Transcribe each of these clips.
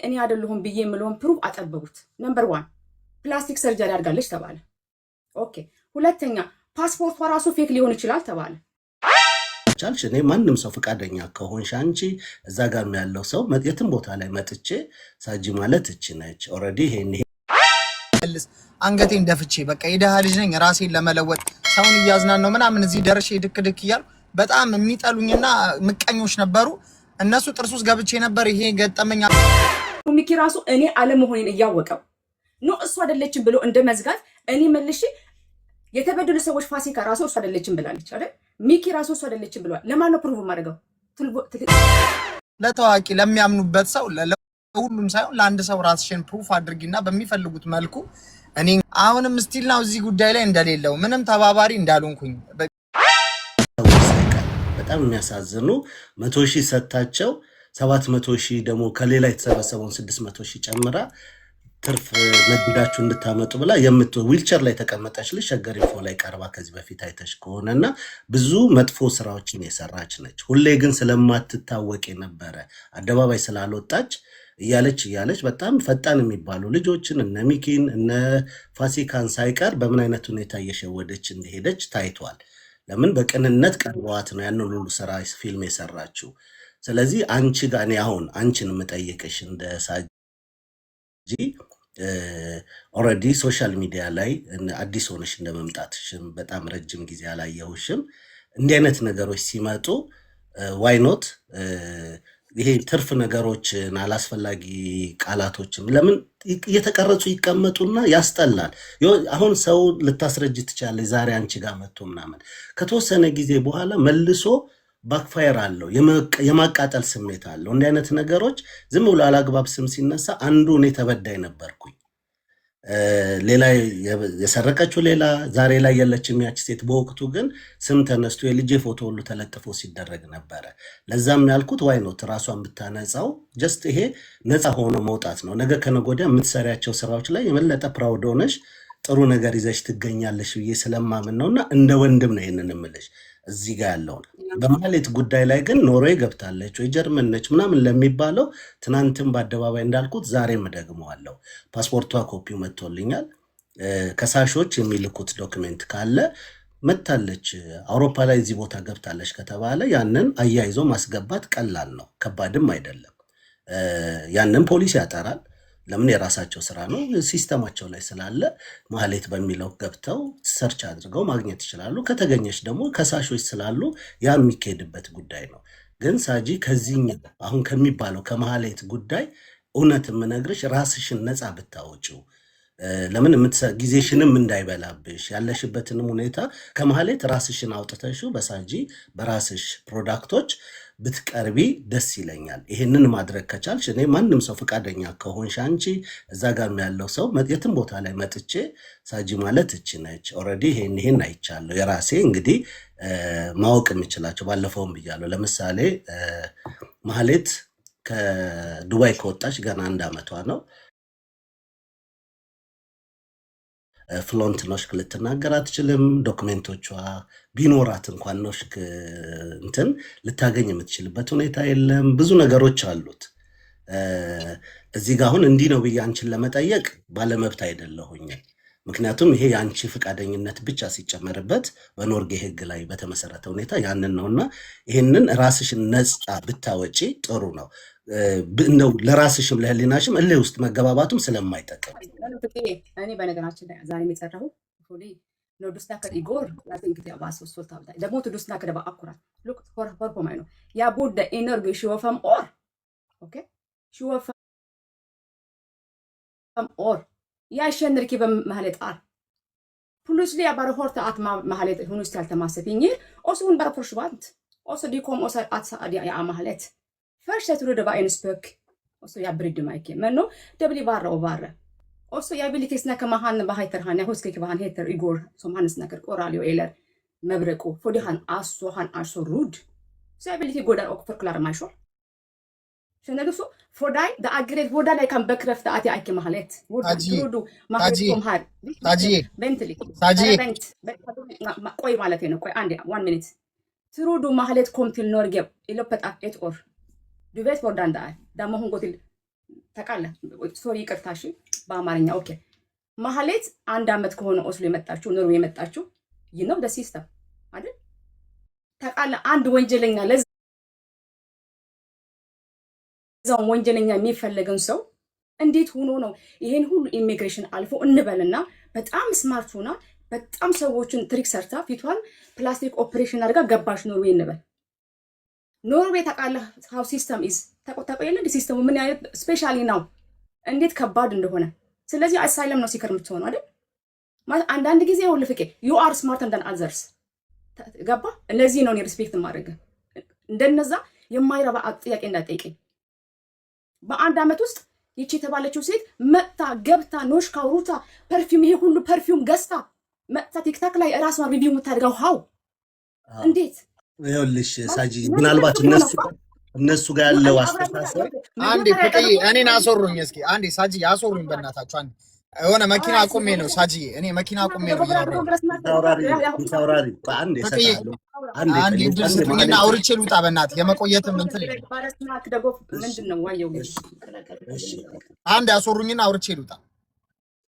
እኔ አይደለሁም ብዬ የምለውን ፕሩፍ አጠበቡት። ነምበር 1 ፕላስቲክ ሰርጀሪ አድርጋለች ተባለ። ኦኬ። ሁለተኛ ፓስፖርቷ ራሱ ፌክ ሊሆን ይችላል ተባለ። ቻልሽ እኔ ማንም ሰው ፈቃደኛ ከሆንሽ አንቺ እዛ ጋር ያለው ሰው የትም ቦታ ላይ መጥቼ ሳጂ ማለት እቺ ነች ኦሬዲ ይሄን አንገቴን ደፍቼ በቃ የደሃ ልጅ ነኝ ራሴን ለመለወጥ ሰውን እያዝናን ነው ምናምን እዚህ ደርሼ ድክ ድክ እያሉ በጣም የሚጠሉኝና ምቀኞች ነበሩ። እነሱ ጥርሱስ ገብቼ ነበር። ይሄ ገጠመኝ ሚኪ ራሱ እኔ አለመሆኔን እያወቀው ነው እሱ አይደለችም ብሎ እንደ መዝጋት እኔ መልሼ የተበደሉ ሰዎች ፋሲካ ራሱ እሱ አይደለችም ብላለች አይደል? ሚኪ ራሱ እሱ አይደለችም ብሏል። ለማን ነው ፕሩቭ ማድረገው? ለታዋቂ ለሚያምኑበት ሰው ለሁሉም ሳይሆን ለአንድ ሰው ራስሽን ፕሩፍ አድርጊና በሚፈልጉት መልኩ እኔ አሁንም ስቲል ነው እዚህ ጉዳይ ላይ እንደሌለው ምንም ተባባሪ እንዳልሆንኩኝ በጣም የሚያሳዝኑ 100,000 ሰጣቸው 700,000 ደግሞ ከሌላ የተሰበሰበውን 600,000 ጨምራ ትርፍ ነግዳችሁ እንድታመጡ ብላ ዊልቸር ላይ ተቀመጠች ልጅ ሸገር ኢንፎ ላይ ቀርባ ከዚህ በፊት አይተሽ ከሆነና ብዙ መጥፎ ስራዎችን የሰራች ነች። ሁሌ ግን ስለማትታወቅ የነበረ አደባባይ ስላልወጣች እያለች በጣም ፈጣን የሚባሉ ልጆችን እነ ሚኪን እነ ፋሲካን ሳይቀር በምን አይነት ሁኔታ እየሸወደች እንደሄደች ታይቷል። ለምን በቅንነት ቀርበዋት ነው ያንን ሁሉ ስራ ፊልም የሰራችው። ስለዚህ አንቺ ጋር እኔ አሁን አንቺን የምጠይቅሽ እንደ ሳጂ ኦሬዲ ሶሻል ሚዲያ ላይ አዲስ ሆነሽ እንደመምጣትሽም በጣም ረጅም ጊዜ አላየሁሽም። እንዲህ አይነት ነገሮች ሲመጡ ዋይ ኖት ይሄ ትርፍ ነገሮችን አላስፈላጊ ቃላቶችም ለምን እየተቀረጹ ይቀመጡና ያስጠላል። አሁን ሰው ልታስረጅ ትችላለች ዛሬ አንቺ ጋር መጥቶ ምናምን ከተወሰነ ጊዜ በኋላ መልሶ ባክፋየር አለው የማቃጠል ስሜት አለው። እንዲህ አይነት ነገሮች ዝም ብሎ አላግባብ ስም ሲነሳ አንዱ እኔ ተበዳይ ነበርኩኝ ሌላ የሰረቀችው ሌላ ዛሬ ላይ ያለችም ያቺ ሴት በወቅቱ ግን ስም ተነስቶ የልጅ ፎቶ ሁሉ ተለጥፎ ሲደረግ ነበር። ለዛም ያልኩት ዋይ ኖት ራሷን ብታነጻው ጀስት ይሄ ነፃ ሆኖ መውጣት ነው። ነገ ከነገ የምትሰሪያቸው ስራዎች ላይ የመለጠ ፕራውድ ሆነሽ ጥሩ ነገር ይዘሽ ትገኛለሽ ብዬ ስለማምን ነውና እንደ ወንድም ነው ይሄንን እምልሽ። እዚህ ጋር ያለው በማህሌት ጉዳይ ላይ ግን ኖርዌይ ገብታለች ወይ ጀርመን ነች ምናምን ለሚባለው ትናንትም በአደባባይ እንዳልኩት ዛሬም ደግመዋለሁ። ፓስፖርቷ ኮፒው መጥቶልኛል። ከሳሾች የሚልኩት ዶክመንት ካለ መታለች አውሮፓ ላይ እዚህ ቦታ ገብታለች ከተባለ ያንን አያይዞ ማስገባት ቀላል ነው፣ ከባድም አይደለም። ያንን ፖሊስ ያጠራል። ለምን የራሳቸው ስራ ነው፣ ሲስተማቸው ላይ ስላለ ማህሌት በሚለው ገብተው ሰርች አድርገው ማግኘት ይችላሉ። ከተገኘች ደግሞ ከሳሾች ስላሉ ያ የሚካሄድበት ጉዳይ ነው። ግን ሳጂ ከዚህኛው አሁን ከሚባለው ከማህሌት ጉዳይ እውነት የምነግርሽ ራስሽን ነፃ ብታወጪው ለምን ጊዜሽንም እንዳይበላብሽ ያለሽበትንም ሁኔታ ከማህሌት ራስሽን አውጥተሽው በሳጂ በራስሽ ፕሮዳክቶች ብትቀርቢ ደስ ይለኛል። ይሄንን ማድረግ ከቻልሽ እኔ ማንም ሰው ፈቃደኛ ከሆንሽ አንቺ እዛ ጋር ያለው ሰው የትም ቦታ ላይ መጥቼ ሳጂ ማለት እቺ ነች ኦሬዲ ይሄን አይቻለሁ የራሴ እንግዲህ ማወቅ የምችላቸው ባለፈውም ብያለሁ። ለምሳሌ ማህሌት ከዱባይ ከወጣች ገና 1 ዓመቷ ነው። ፍሎንት ኖሽክ ልትናገር አትችልም። ዶክመንቶቿ ቢኖራት እንኳን ኖሽክ እንትን ልታገኝ የምትችልበት ሁኔታ የለም። ብዙ ነገሮች አሉት። እዚህ ጋር አሁን እንዲህ ነው ብዬ አንቺን ለመጠየቅ ባለመብት አይደለሁኝ። ምክንያቱም ይሄ የአንቺ ፈቃደኝነት ብቻ ሲጨመርበት በኖርዌ ሕግ ላይ በተመሰረተ ሁኔታ ያንን ነውና ይሄንን ራስሽን ነፃ ብታወጪ ጥሩ ነው። እንደው ለራስሽም ለህሊናሽም እልህ ውስጥ መገባባቱም ስለማይጠቅም እኔ በነገራችን ላይ ዛሬ የምጸራው ነው ዱስና ከኢጎር ላንክ ያባስ ሶልታ ደግሞ ዱስና ከደባ አኩራ ሉክ ፎር ፎር ማይኖ ያ ቡድ ኢነርጂ ሽወፈም ኦር ኦኬ ሽወፈም ኦር ያ ሸንርኪ በማህሌት አር ፕሉስ ሊያ ባረ ሆርታ አት ማህሌት ሁኑ ስታል ተማሰፊኝ ኦሱን ባረ ፕሮሽባንት ኦሱ ዲኮም ኦሳ አት አዲያ ያ ማህሌት ፈርሽ ተሩ ደባ ኢንስፔክ ኦሱ ያ ብሪድ ማይኬ መኖ ደብሊ ባረ ኦባረ ኦሱ ያ ቢሊቴስና ከማሃን ባሃይተር ሃን ያሁስ ከክ ባሃን ሄተር ኢጎር ሶማንስ ነገር ቆራሊዮ ኤለር መብረቁ ፎዲሃን አሶሃን አሶ ሩድ ያ ቢሊቲ ጎዳር ኦክ ፎር ክላር ማይሾ شنو فوداي دا اجريت فودا لاي كان بكرفت اتي اكي محلت ودو محلتكم هاد ታጂ بنتلي ታጂ بنت ቆይ ማለት ነው ቆይ አንዴ 1 ሚኒት ትሩዱ ማህሌት ኮምቲል ኖርጌብ ኢሎፐት አት 8 ኦር ዱቬት ፎር ዳንዳ ዳማ ሁን ጎቲል ታውቃለህ ሶሪ ይቅርታሽ በአማርኛ ኦኬ ማህሌት 1 ዓመት ከሆነ ኦስሎ የመጣችው ኖርዌይ የመጣችው you know the system አይደል ታውቃለህ አንድ ወንጀለኛ ለዛው ወንጀለኛ የሚፈልገን ሰው እንዴት ሆኖ ነው ይሄን ሁሉ ኢሚግሬሽን አልፎ እንበልና በጣም ስማርት ሆና በጣም ሰዎችን ትሪክ ሰርታ ፊቷን ፕላስቲክ ኦፕሬሽን አድርጋ ገባሽ ኖርዌይ እንበል ኖርዌይ ታውቃለህ how system is ታውቃለህ ሲስተሙ ምን አይነት ስፔሻሊ ነው እንዴት ከባድ እንደሆነ ስለዚህ አሳይለም ነው ሲከር የምትሆነው አይደል አንዳንድ ጊዜ ሁሉ ፍቄ you are smarter than others ገባ እነዚህ ነው ሪስፔክት ማድረግ እንደነዛ የማይረባ ጥያቄ እንዳትጠይቀኝ በአንድ ዓመት ውስጥ ይቺ የተባለችው ሴት መጣ ገብታ ኖሽካ ሩታ ፐርፊውም ይሄ ሁሉ ፐርፊውም ገዝታ መጣ ቲክታክ ላይ ራስዋን ሪቪው የምታደርገው ሃው እንዴት ይኸውልሽ ሳጂ ምናልባት እነሱ ጋር ያለው አስተሳሰብ አንዴ ፍቅዬ እኔን አሶሩኝ እስኪ አንዴ ሳጂ አሶሩኝ በእናታችሁ አንዴ የሆነ መኪና አቁሜ ነው ሳጂ እኔ መኪና አቁሜ ነው ታውራሪ አንዴ ሰጣለሁ አንዴ ድርስኝና አውርቼ ልውጣ በእናት የመቆየትም እንትን ምንድነው ዋየው አንዴ አሶሩኝና አውርቼ ልውጣ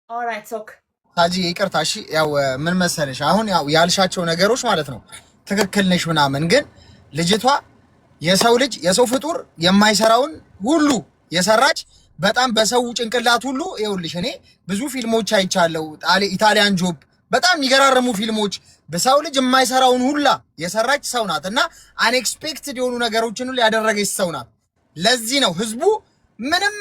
ኦልራይት ሶክ ሳጂ ይቅርታ እሺ ያው ምን መሰለሽ አሁን ያው ያልሻቸው ነገሮች ማለት ነው ትክክል ነሽ ምናምን ግን ልጅቷ የሰው ልጅ የሰው ፍጡር የማይሰራውን ሁሉ የሰራች በጣም በሰው ጭንቅላት ሁሉ ይኸውልሽ እኔ ብዙ ፊልሞች አይቻለሁ ኢታሊያን ጆብ በጣም የሚገራረሙ ፊልሞች በሰው ልጅ የማይሰራውን ሁላ የሰራች ሰው ናት እና አንኤክስፔክትድ የሆኑ ነገሮችን ሁሉ ያደረገች ሰው ናት ለዚህ ነው ህዝቡ ምንም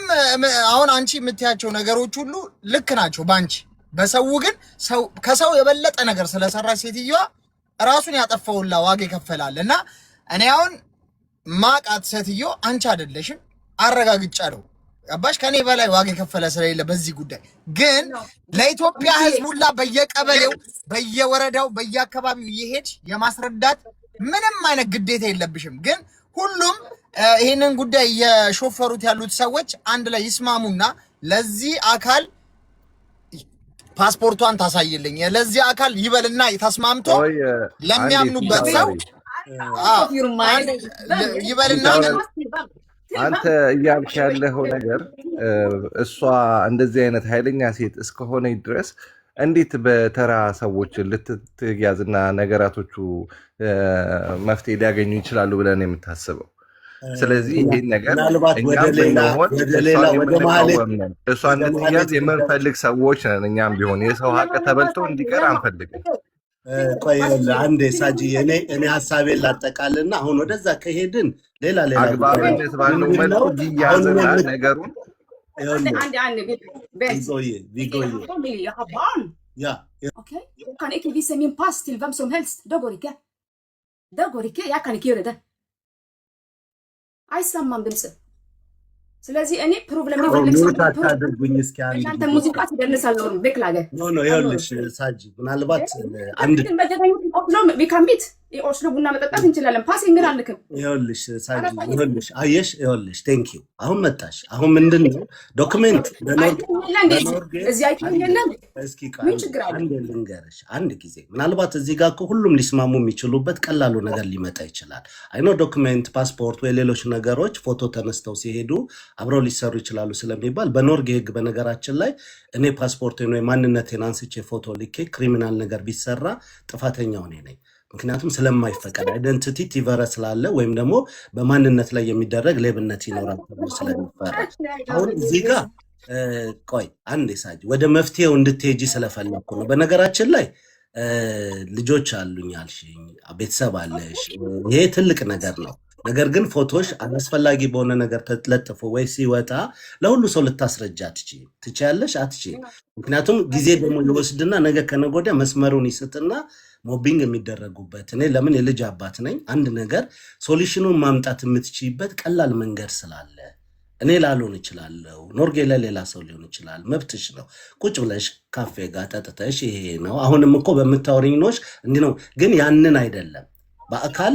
አሁን አንቺ የምትያቸው ነገሮች ሁሉ ልክ ናቸው ባንቺ በሰው ግን ሰው ከሰው የበለጠ ነገር ስለሰራች ሴትዮዋ ራሱን ያጠፋውላ ዋጋ ይከፈላልና እኔ አሁን ማቃት ሴትዮ አንቺ አይደለሽም አረጋግጫለሁ አባሽ ከኔ በላይ ዋጋ የከፈለ ስለሌለ በዚህ ጉዳይ ግን ለኢትዮጵያ ህዝብ ሁላ በየቀበሌው በየወረዳው በየአካባቢው ይሄድ የማስረዳት ምንም አይነት ግዴታ የለብሽም ግን ሁሉም ይሄንን ጉዳይ የሾፈሩት ያሉት ሰዎች አንድ ላይ ይስማሙና ለዚህ አካል ፓስፖርቷን ታሳይልኝ ለዚህ አካል ይበልና ተስማምቶ ለሚያምኑበት ሰው ይበልና አንተ እያልክ ያለው ነገር እሷ እንደዚህ አይነት ኃይለኛ ሴት እስከሆነ ድረስ እንዴት በተራ ሰዎች ልትያዝና ነገራቶቹ መፍትሄ ሊያገኙ ይችላሉ ብለን የምታስበው ስለዚህ ይሄን ነገር እሷ እንድትያዝ የምንፈልግ ሰዎች ነን እኛም ቢሆን የሰው ሀቅ ተበልቶ እንዲቀር አንፈልግም ቆይ አንዴ ሳጂ እኔ ሀሳቤን ላጠቃልና አሁን ወደዛ ከሄድን ሌላ አግባብነት ባለው መልኩ ይያዝና ነገሩን አይሰማም ድምጽ ስለዚህ እኔ ፕሮብሌም ይፈልግ ታድርጉኝ እስኪ አንተ ሙዚቃ ትደንሳለህ ነው በክላገ ኖ ይኸውልሽ ሳጂ ምናልባት አንድ ነው ቢካምቢት ኦስሎ ቡና መጠጣት እንችላለን ፓሲንግ አልልክም ይኸውልሽ ሳጂ ይኸውልሽ አየሽ ይኸውልሽ ቴንክ ዩ አሁን መጣሽ አሁን ምንድነው ዶክመንት እዚህ አይተኛለን እስኪ አንድ ልንገርሽ አንድ ጊዜ ምናልባት እዚህ ጋር እኮ ሁሉም ሊስማሙ የሚችሉበት ቀላሉ ነገር ሊመጣ ይችላል አይኖ ዶክመንት ፓስፖርት ወይ ሌሎች ነገሮች ፎቶ ተነስተው ሲሄዱ አብረው ሊሰሩ ይችላሉ ስለሚባል በኖርዌይ ህግ በነገራችን ላይ እኔ ፓስፖርቴን ወይ ማንነቴን አንስቼ ፎቶ ልኬ ክሪሚናል ነገር ቢሰራ ጥፋተኛው እኔ ነኝ ምክንያቱም ስለማይፈቀድ አይደንቲቲ ቲቨረ ስላለ ወይም ደግሞ በማንነት ላይ የሚደረግ ሌብነት ይኖራል ተብሎ ስለሚፈራ አሁን እዚህ ጋር ቆይ አንዴ ሳጂ ወደ መፍትሄው እንድትሄጂ ስለፈለኩ ነው በነገራችን ላይ ልጆች አሉኝ አልሽኝ ቤተሰብ አለሽ ይሄ ትልቅ ነገር ነው ነገር ግን ፎቶሽ አስፈላጊ በሆነ ነገር ተለጥፎ ወይ ሲወጣ ለሁሉ ሰው ልታስረጃ ትችያለሽ አትችይም ምክንያቱም ጊዜ ደግሞ ይወስድና ነገ ከነገ ወዲያ መስመሩን ይስጥና ሞቢንግ የሚደረጉበት እኔ ለምን የልጅ አባት ነኝ አንድ ነገር ሶሉሽኑን ማምጣት የምትችይበት ቀላል መንገድ ስላለ እኔ ላልሆን እችላለሁ ኖርዌይ ለሌላ ሰው ሊሆን ይችላል መብትሽ ነው ቁጭ ብለሽ ካፌ ጋር ጠጥተሽ ይሄ ነው አሁንም እኮ በመታወሪኝ ነሽ እንዲህ ነው ግን ያንን አይደለም በአካል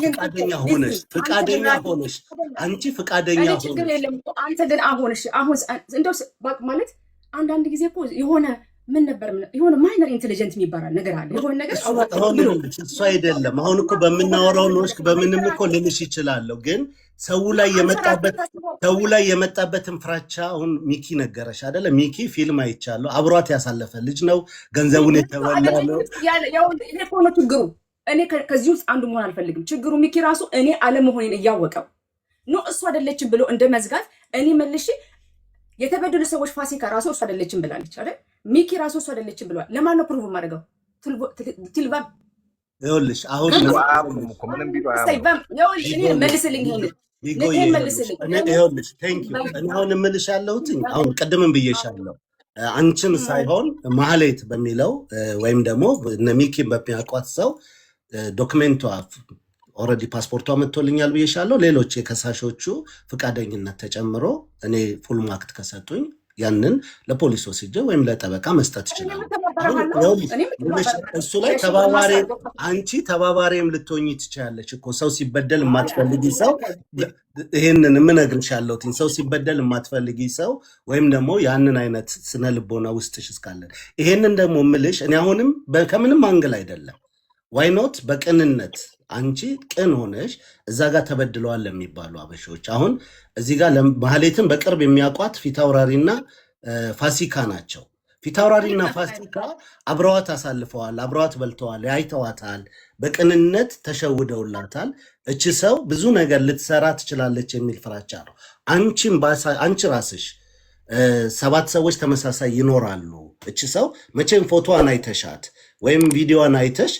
ፍቃደኛ ሆነሽ አንቺ ፍቃደኛ ሆነሽ አንተ ግን አሁን እንደው ማለት አንዳንድ ጊዜ እኮ የሆነ ምን ነበር የሆነ ማይነር ኢንቴሊጀንት የሚባል ነገር አለ። የሆነ ነገር እሱ አይደለም። አሁን እኮ በምናወራው ኖሽ በምንም እኮ ልልሽ ይችላለሁ፣ ግን ሰው ላይ የመጣበትን ፍራቻ አሁን ሚኪ ነገረሽ አይደለ? ሚኪ ፊልም አይቻለሁ፣ አብሯት ያሳለፈ ልጅ ነው፣ ገንዘቡን የተበላ ነው። ይሄ እኮ ነው ችግሩ። እኔ ከዚህ ውስጥ አንዱ መሆን አልፈልግም። ችግሩ ሚኪ ራሱ እኔ አለመሆኔን እያወቀው ነው እሱ አይደለችም ብሎ እንደ መዝጋት እኔ መልሼ የተበደሉ ሰዎች ፋሲካ ራሱ እሱ አይደለችም ብላለች አይደል? ሚኪ ራሱ እሱ አይደለችም ብሏል። ለማን ነው ፕሩቭ ማድረገው? ትልባም ይኸውልሽ አሁን መልስልኝ ይኸውልሽ ቴንክ ዩ። እኔ አሁን እምልሽ ያለሁት አሁን ቅድምም ብዬሻለሁ፣ አንቺን ሳይሆን ማህሌት በሚለው ወይም ደግሞ እነ ሚኪን በሚያውቋት ሰው ዶክሜንቷ ኦልሬዲ ፓስፖርቷ መጥቶልኛል ብዬሻለሁ። ሌሎች የከሳሾቹ ፈቃደኝነት ተጨምሮ እኔ ፉል ማክት ከሰጡኝ ያንን ለፖሊስ ወስጄ ወይም ለጠበቃ መስጠት ይችላል። እሱ ላይ ተባባሪ አንቺ ተባባሪም ልትሆኚ ትችላለች እኮ። ሰው ሲበደል የማትፈልጊ ሰው ይሄንን የምነግርሽ ያለሁት ሰው ሲበደል የማትፈልጊ ሰው ወይም ደግሞ ያንን አይነት ስነ ልቦና ውስጥሽ እስካለን ይሄንን ደግሞ ምልሽ እኔ አሁንም ከምንም አንግል አይደለም። ዋይኖት በቅንነት አንቺ ቅን ሆነሽ እዛ ጋር ተበድለዋል የሚባሉ አበሾች አሁን እዚህ ጋር ማህሌትን በቅርብ የሚያውቋት ፊታውራሪና ፋሲካ ናቸው። ፊታውራሪና ፋሲካ አብረዋት አሳልፈዋል፣ አብረዋት በልተዋል፣ ያይተዋታል፣ በቅንነት ተሸውደውላታል። እቺ ሰው ብዙ ነገር ልትሰራ ትችላለች የሚል ፍራቻ ነው። አንቺ ራስሽ 7 ሰዎች ተመሳሳይ ይኖራሉ። እቺ ሰው መቼም ፎቶዋን አይተሻት ወይም ቪዲዮዋን አይተሽ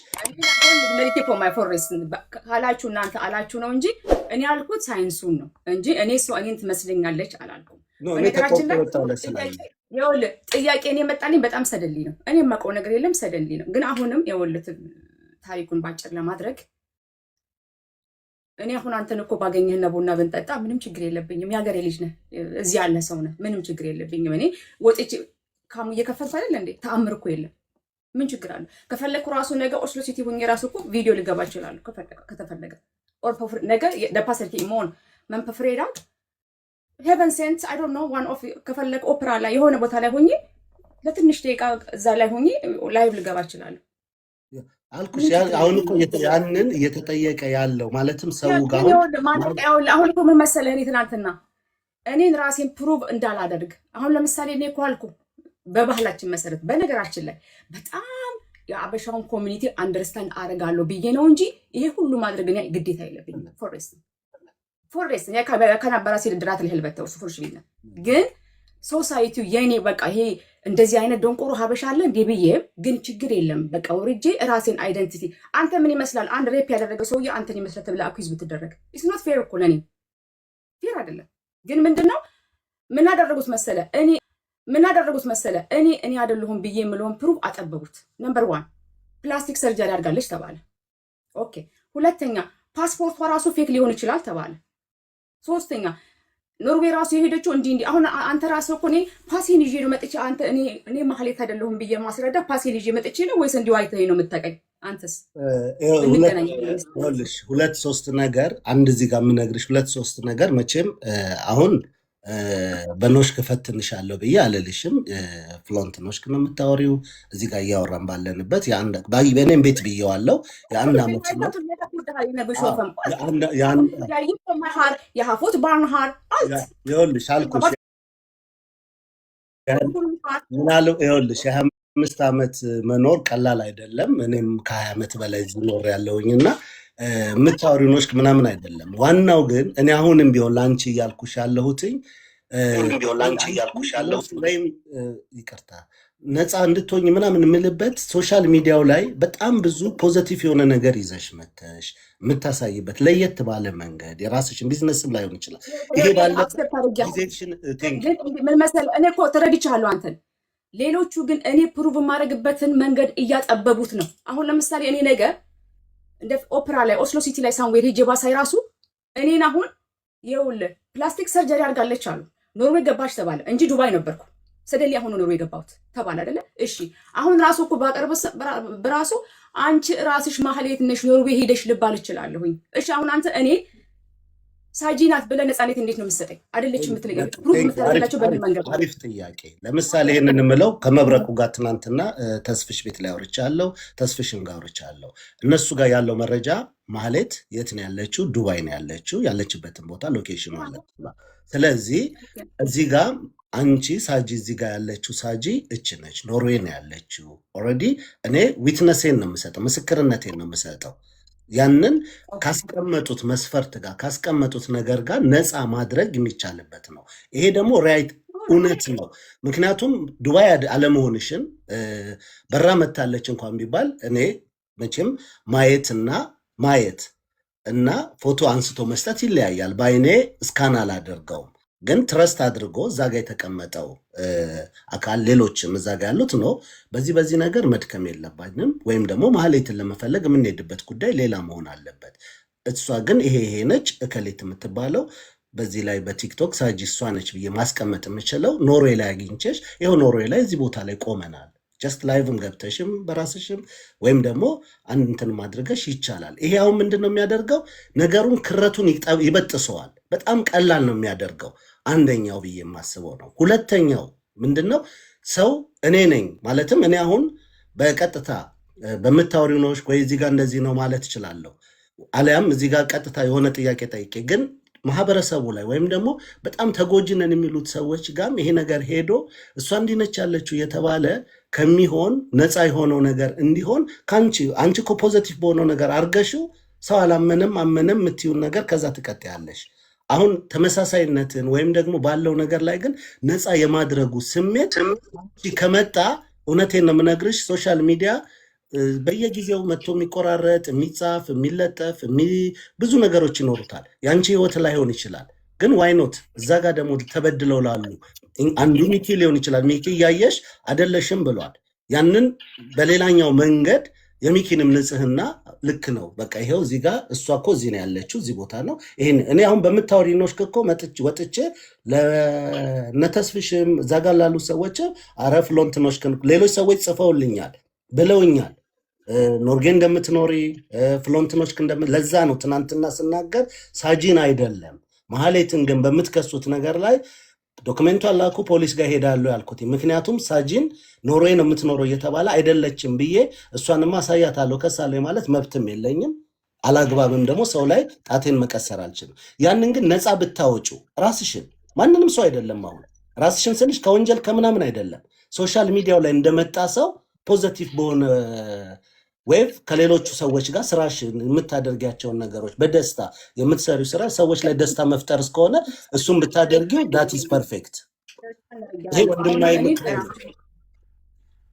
ካላችሁ እናንተ አላችሁ ነው እንጂ እኔ ያልኩት ሳይንሱን ነው እንጂ እኔ ሰው እኔን ትመስለኛለች አላልኩም። ጥያቄ እኔ መጣልኝ በጣም ሰደልኝ ነው። እኔ የማውቀው ነገር የለም ሰደልኝ ነው። ግን አሁንም የወልት ታሪኩን ባጭር ለማድረግ እኔ አሁን አንተን እኮ ባገኘህና ቡና ብንጠጣ ምንም ችግር የለብኝም። የሀገሬ ልጅ ነህ፣ እዚህ ያለ ሰው ነህ፣ ምንም ችግር የለብኝም። እኔ ወጥቼ ካሙ እየከፈልኩ አይደል እንዴ? ተአምር እኮ የለም። ምን ችግር አለ? ከፈለኩ ራሱ ነገ ኦስሎ ሲቲ ሆኜ ራሱ እኮ ቪዲዮ ልገባ እችላለሁ ከተፈለገ። ኦር ነገ ደፓሰልኪ ሞን መንፈፍሬዳ ሄቨን ሴንት አይ ዶንት ኖ ዋን ኦፍ ከፈለኩ ኦፕራ ላይ የሆነ ቦታ ላይ ሆኜ ለትንሽ ደቂቃ እዛ ላይ ሆኜ ላይቭ ልገባ እችላለሁ አልኩሽ። አሁን እኮ ያንን እየተጠየቀ ያለው ማለትም ሰው ጋር አሁን እኮ ምን መሰለህ እኔ ትናንትና እኔን ራሴን ፕሩቭ እንዳላደርግ አሁን ለምሳሌ እኔ እኮ አልኩ በባህላችን መሰረት በነገራችን ላይ በጣም የአበሻውን ኮሚኒቲ አንደርስታንድ አደርጋለሁ ብዬ ነው እንጂ ይሄ ሁሉ ማድረግ እኔ ግዴታ የለብኝም። ፎሬስት ያ ከናበራ ሲል ድራት ለህልበተው ሱፍርሽ ቢና ግን ሶሳይቲው የኔ በቃ ይሄ እንደዚህ አይነት ደንቆሮ ሀበሻ አለ እንዴ ብዬ ግን ችግር የለም በቃ ወርጄ ራሴን አይደንቲቲ አንተ ምን ይመስላል አንድ ሬፕ ያደረገ ሰውዬ አንተን ይመስላል ተብላ አኩዝ ብትደረግ ኢትስ ኖት ፌር እኮ ለኔ ፌር አይደለም። ግን ምንድነው ምን አደረጉት መሰለ እኔ አይደለሁም ብዬ የምለውን ፕሩቭ አጠበቡት። ነምበር 1 ፕላስቲክ ሰርጀሪ አድርጋለች ተባለ። ኦኬ። ሁለተኛ ፓስፖርቷ ራሱ ፌክ ሊሆን ይችላል ተባለ። ሶስተኛ ኖርዌይ ራሱ የሄደችው እንዲህ አሁን አንተ ራስህ እኮ እኔ ፓሴን ይዤ ነው መጥቼ አንተ እኔ ማህሌት አይደለሁም ብዬ ማስረዳ ፓሴን ይዤ መጥቼ ነው ወይስ እንዲሁ አይተኸኝ ነው የምትጠቀኝ? አንተስ ሁለት ሶስት ነገር አንድ እዚህ ጋር የምነግርሽ 2-3 ነገር መቼም አሁን በኖሽክ ፈትንሻለሁ ብዬ አልልሽም። ፍሎንት ኖሽክ ነው የምታወሪው። እዚህ ጋር እያወራን ባለንበት በእኔም ቤት ብዬዋለሁ። የአንድ ዓመት ነው ይኸውልሽ አልኩሽ። ይኸውልሽ የ25 ዓመት መኖር ቀላል አይደለም። እኔም ከ20 ዓመት በላይ ኖር ያለውኝና የምታወሪው ኖሽክ ምናምን አይደለም። ዋናው ግን እኔ አሁንም ቢሆን ላንቺ እያልኩሽ ያለሁትኝ ወይም ይቅርታ ነፃ እንድትሆኝ ምናምን የምልበት ሶሻል ሚዲያው ላይ በጣም ብዙ ፖዘቲቭ የሆነ ነገር ይዘሽ መተሽ የምታሳይበት ለየት ባለ መንገድ የራስሽን ቢዝነስም ላይሆን ይችላል። ይሄ ባለ ጊዜሽን ምን መሰለህ እኔ እኮ ተረድቻለሁ አንተን። ሌሎቹ ግን እኔ ፕሩቭ የማደርግበትን መንገድ እያጠበቡት ነው። አሁን ለምሳሌ እኔ ነገር እንደ ኦፕራ ላይ ኦስሎ ሲቲ ላይ ሳምዌር ሄጄ ባሳይ ራሱ እኔን አሁን ይኸውልህ ፕላስቲክ ሰርጀሪ አድርጋለች አሉ። ኖርዌይ ገባች ተባለ እንጂ ዱባይ ነበርኩ። ሰደሊ አሁን ኖርዌይ ገባሁት ተባለ አይደለ? እሺ አሁን ራሱ እኮ ባቀርብ በራሱ አንቺ ራስሽ ማህሌት ነሽ ኖርዌይ ሄደሽ ልባል እችላለሁኝ። እሺ አሁን አንተ እኔ ሳጂ ናት ብለህ ነፃነት እንዴት ነው የምትሰጠኝ? አይደለችም የምትለኝ ፕሩፍ የምታደርግላቸው በምን መንገድ ነው? አሪፍ ጥያቄ። ለምሳሌ ይህንን የምለው ከመብረቁ ጋር ትናንትና ተስፍሽ ቤት ላይ አውርቻለሁ፣ ተስፍሽም ጋር አውርቻለሁ። እነሱ ጋር ያለው መረጃ ማህሌት የት ነው ያለችው? ዱባይ ነው ያለችው። ያለችበትን ቦታ ሎኬሽኑ አለ። ስለዚህ እዚህ ጋር አንቺ ሳጂ እዚህ ጋር ያለችው ሳጂ እች ነች፣ ኖርዌይ ነው ያለችው። ኦልሬዲ እኔ ዊትነሴን ነው የምሰጠው፣ ምስክርነቴን ነው የምሰጠው። ያንን ካስቀመጡት መስፈርት ጋር ካስቀመጡት ነገር ጋር ነፃ ማድረግ የሚቻልበት ነው። ይሄ ደግሞ ራይት እውነት ነው። ምክንያቱም ዱባይ አለመሆንሽን በራ መታለች እንኳን ቢባል እኔ መቼም ማየት እና ፎቶ አንስቶ መስጠት ይለያያል። በአይኔ እስካን አላደርገውም፣ ግን ትረስት አድርጎ እዛ ጋ የተቀመጠው አካል ሌሎችም እዛ ጋ ያሉት ነው። በዚህ ነገር መድከም የለባንም፣ ወይም ደግሞ ማህሌትን ለመፈለግ የምንሄድበት ጉዳይ ሌላ መሆን አለበት። እሷ ግን ይሄ ነች እከሌት የምትባለው በዚህ ላይ በቲክቶክ ሳጂ እሷ ነች ብዬ ማስቀመጥ የምችለው ኖርዌይ ላይ አግኝቼሽ ይኸው ኖርዌይ ላይ እዚህ ቦታ ላይ ቆመናል። ጀስት ላይቭም ገብተሽም በራስሽም ወይም ደግሞ አንድ እንትን ማድረገሽ ይቻላል። ይሄ አሁን ምንድን ነው የሚያደርገው? ነገሩን ክረቱን ይበጥሰዋል። በጣም ቀላል ነው የሚያደርገው። አንደኛው ብዬ የማስበው ነው። ሁለተኛው ምንድን ነው? ሰው እኔ ነኝ ማለትም እኔ አሁን በቀጥታ በምታወሪው ነዎች ወይ እዚህ ጋር እንደዚህ ነው ማለት እችላለሁ። አሊያም እዚህ ጋር ቀጥታ የሆነ ጥያቄ ጠይቄ ግን ማህበረሰቡ ላይ ወይም ደግሞ በጣም ተጎጂነን የሚሉት ሰዎች ጋርም ይሄ ነገር ሄዶ እሷ እንዲነች ያለችው የተባለ ከሚሆን ነፃ የሆነው ነገር እንዲሆን አንቺ እኮ ፖዘቲቭ በሆነው ነገር አርገሽው ሰው አላመንም አመንም የምትዩን ነገር ከዛ ትቀጥያለሽ። አሁን ተመሳሳይነትን ወይም ደግሞ ባለው ነገር ላይ ግን ነፃ የማድረጉ ስሜት ከመጣ እውነቴን ነው የምነግርሽ፣ ሶሻል ሚዲያ በየጊዜው መጥቶ የሚቆራረጥ የሚጻፍ የሚለጠፍ ብዙ ነገሮች ይኖሩታል። የአንቺ ህይወት ላይሆን ይችላል፣ ግን ዋይኖት እዛ ጋር ደግሞ ተበድለው ላሉ አንዱ ሚኪ ሊሆን ይችላል። ሚኪ እያየሽ አደለሽም ብሏል። ያንን በሌላኛው መንገድ የሚኪንም ንጽህና ልክ ነው። በቃ ይሄው እዚህ ጋር እሷ እኮ እዚህ ነው ያለችው፣ እዚህ ቦታ ነው። ይሄን እኔ አሁን በምታወሪ ኖሽ እኮ ወጥቼ ለነተስፍሽም እዛ ጋር ላሉ ሰዎች አረፍ ሎንትኖሽ ሌሎች ሰዎች ጽፈውልኛል ብለውኛል። ኖርጌ እንደምትኖሪ ፍሎንትኖች ለዛ ነው ትናንትና ስናገር ሳጂን አይደለም ማህሌትን ግን በምትከሱት ነገር ላይ ዶክመንቱ አላኩ ፖሊስ ጋር ሄዳለሁ ያልኩት ምክንያቱም ሳጂን ኖርዌይ ነው የምትኖረው እየተባለ አይደለችም ብዬ እሷንማ አሳያታለሁ ከሳለኝ ማለት መብትም የለኝም። አላግባብም ደግሞ ሰው ላይ ጣቴን መቀሰር አልችልም። ያንን ግን ነፃ ብታወጩ ራስሽን ማንንም ሰው አይደለም አሁን ራስሽን ስልሽ ከወንጀል ከምናምን አይደለም ሶሻል ሚዲያው ላይ እንደመጣ ሰው ፖዚቲቭ በሆነ ዌቭ ከሌሎቹ ሰዎች ጋር ስራሽን የምታደርጊያቸውን ነገሮች በደስታ የምትሰሪው ስራ ሰዎች ላይ ደስታ መፍጠር እስከሆነ እሱም ብታደርጊው ዳት ኢዝ ፐርፌክት። ይሄ ወንድማይ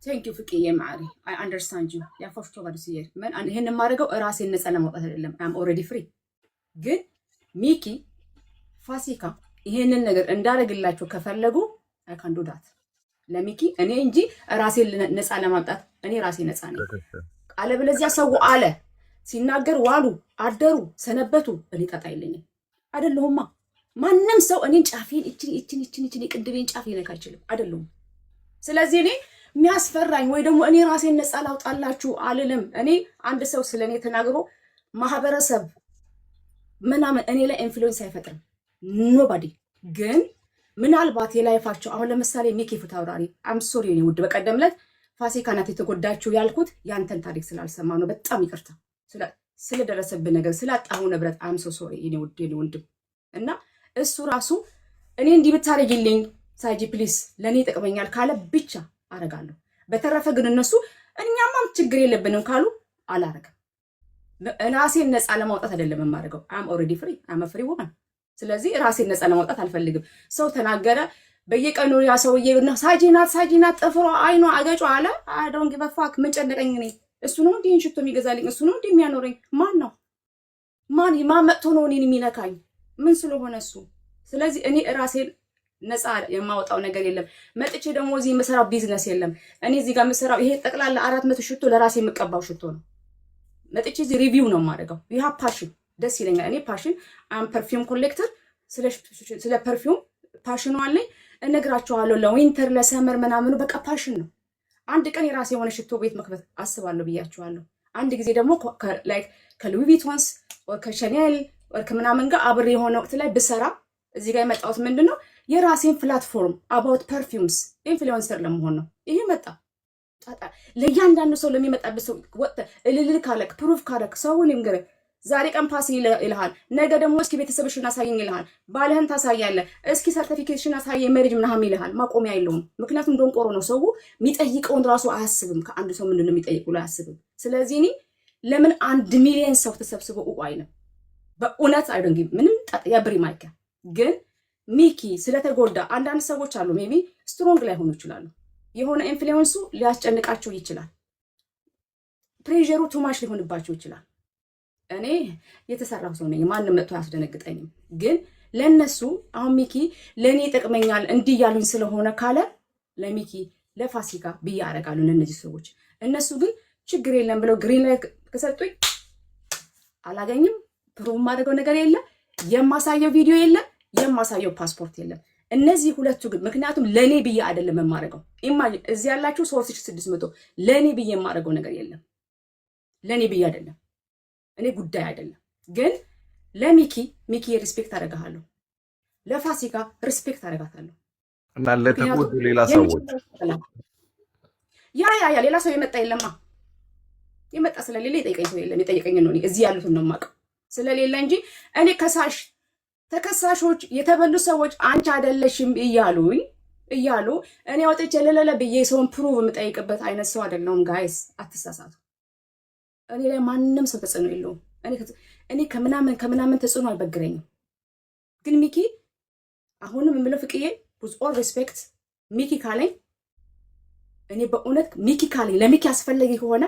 ቴንክ ዩ ፍቅዬ ማሪ አይ አንደርስታንድ ዩ ያፋፍቶ ጋር ሲየር ምን ይሄን የማደርገው ራሴን ነፃ ለማውጣት አይደለም። አም ኦልሬዲ ፍሪ። ግን ሚኪ ፋሲካ ይሄንን ነገር እንዳደርግላቸው ከፈለጉ አይ ካን ዱ ዳት ለሚኪ እኔ እንጂ ራሴን ነፃ ለማውጣት እኔ ራሴ ነፃ ነኝ። አለበለዚያ ሰው አለ ሲናገር ዋሉ አደሩ ሰነበቱ እኔ ጣጣ የለኝም አይደለሁማ። ማንም ሰው እኔን ጫፌን እቺን ቅድቤን ጫፍ ይነካ አይችልም አይደለሁም። ስለዚህ እኔ የሚያስፈራኝ ወይ ደግሞ እኔ ራሴን ነፃ ላውጣላችሁ አልልም። እኔ አንድ ሰው ስለኔ ተናግሮ ማህበረሰብ ምናምን እኔ ላይ ኢንፍሉዌንስ አይፈጥርም ኖባዲ። ግን ምናልባት የላይፋቸው አሁን ለምሳሌ ሚኪ ፍታውራሪ አም ሶሪ እኔ ውድ በቀደም ዕለት ፋሲካ ናት የተጎዳችው ያልኩት ያንተን ታሪክ ስላልሰማ ነው። በጣም ይቅርታ ስለደረሰብን ነገር ስላጣሁ ንብረት አም ሶ ሶሪ እኔ ውድ እኔ ወንድም እና እሱ ራሱ እኔ እንዲህ ብታረጊልኝ ሳጂ ፕሊስ ለኔ ይጠቅመኛል ካለ ብቻ አረጋለሁ። በተረፈ ግን እነሱ እኛማም ችግር የለብንም ካሉ አላረግም። ራሴን ነፃ ለማውጣት አይደለም የማደርገው። አም ኦልሬዲ ፍሪ አም ፍሪ ውመን። ስለዚህ ራሴን ነፃ ለማውጣት አልፈልግም። ሰው ተናገረ በየቀኑ ያ ሰውዬ እና ሳጂናት ጥፍሯ አይኗ አገጯ አለ አይ ዶንት ጊቭ አ ፋክ ምን ጨነቀኝ እኔ። እሱ ነው እንዴ ሽቶ የሚገዛልኝ? እሱ ነው እንዴ የሚያኖረኝ? ማን መጥቶ ነው እኔን የሚነካኝ? ምን ስለሆነ እሱ። ስለዚህ እኔ ራሴን ነፃ የማወጣው ነገር የለም። መጥቼ ደግሞ እዚህ የምሰራው ቢዝነስ የለም። እኔ እዚህ ጋር የምሰራው ይሄ ጠቅላላ 400 ሽቶ ለራሴ የምቀባው ሽቶ ነው። መጥቼ እዚህ ሪቪው ነው የማደርገው። ይሄ ፓሽን ደስ ይለኛል። እኔ ፓሽን አም ፐርፊውም ኮሌክተር ስለ ፐርፊውም ፓሽኑ አለኝ። እነግራቸዋለሁ ለዊንተር ለሰመር ምናምኑ በቃ ፓሽን ነው። አንድ ቀን የራሴ የሆነ ሽቶ ቤት መክፈት አስባለሁ ብያቸዋለሁ። አንድ ጊዜ ደግሞ ላይክ ከሉዊ ቪቶንስ ከሻኔል ወርክ ምናምን ጋር አብሬ የሆነ ወቅት ላይ ብሰራ እዚህ ጋር የመጣሁት ምንድነው የራሴን ፕላትፎርም አባውት ፐርፊውምስ ኢንፍሉዌንሰር ለመሆን ነው። ይሄ መጣ ለእያንዳንዱ ሰው ለሚመጣበት ሰው ወጥ እልል ካለክ ፕሩፍ ካለክ ሰውን ይንገር ዛሬ ቀን ፓስ ይልሃል፣ ነገ ደግሞ እስኪ ቤተሰብሽን አሳየኝ ይልሃል፣ ባልህን ታሳያለህ፣ እስኪ ሰርቲፊኬሽን አሳየኝ ሜሪጅ ምናምን ይልሃል። ማቆሚያ የለውም። ምክንያቱም ደንቆሮ ነው ሰው የሚጠይቀውን ራሱ አያስብም። ከአንድ ሰው ምንድነው የሚጠይቁ ላይ አያስብም። ስለዚህ እኔ ለምን 1 ሚሊዮን ሰው ተሰብስቦ አይልም። በእውነት አይደንግ ምንም ያብሪ ማይካ ግን ሚኪ ስለተጎዳ አንዳንድ ሰዎች አሉ ሜቢ ስትሮንግ ላይ ሆኑ ይችላሉ። የሆነ ኢንፍሉዌንሱ ሊያስጨንቃቸው ይችላል። ፕሬሸሩ ቱማሽ ሊሆንባቸው ይችላል። እኔ የተሰራው ሰው ነኝ፣ ማንም መጥቶ ያስደነግጠኝም። ግን ለነሱ አሁን ሚኪ ለኔ ይጠቅመኛል እንዲህ ያሉኝ ስለሆነ ካለ ለሚኪ ለፋሲካ ብዬ አደርጋለሁ ለእነዚህ ሰዎች። እነሱ ግን ችግር የለም ብለው ግሪን ላይ ከሰጡኝ አላገኝም። ፕሩቭ ማድረገው ነገር የለ፣ የማሳየው ቪዲዮ የለ፣ የማሳየው ፓስፖርት የለም። እነዚህ ሁለቱ ግን ምክንያቱም ለኔ ብዬ አይደለም የማደርገው። ኢማጂን እዚህ ያላችሁ 3600 ለኔ ብዬ የማደርገው ነገር የለም። ለኔ ብዬ አይደለም፣ እኔ ጉዳይ አይደለም። ግን ለሚኪ ሪስፔክት አደርጋለሁ፣ ለፋሲካ ሪስፔክት አደርጋታለሁ። እና ለተጎዱ ሌላ ሰዎች ያ ሌላ ሰው የመጣ የለማ። የመጣ ስለሌለ የጠየቀኝ ሰው የለም። የጠየቀኝ ነው እኔ እዚህ ያሉትን ነው የማውቀው ስለሌለ እንጂ እኔ ተከሳሾች የተበሉ ሰዎች አንቺ አይደለሽም እያሉ እኔ ወጥቼ ለለለ ብዬ ሰውን ፕሩቭ የምጠይቅበት አይነት ሰው አይደለሁም። ጋይስ አትሳሳቱ። እኔ ላይ ማንም ሰው ተጽዕኖ የለውም። እኔ ከምናምን ተጽዕኖ አይበግረኝም። ግን ሚኪ አሁንም የምለው ፍቅዬ with all respect ሚኪ ካለኝ እኔ በእውነት ሚኪ ካለኝ ለሚኪ አስፈላጊ ከሆነ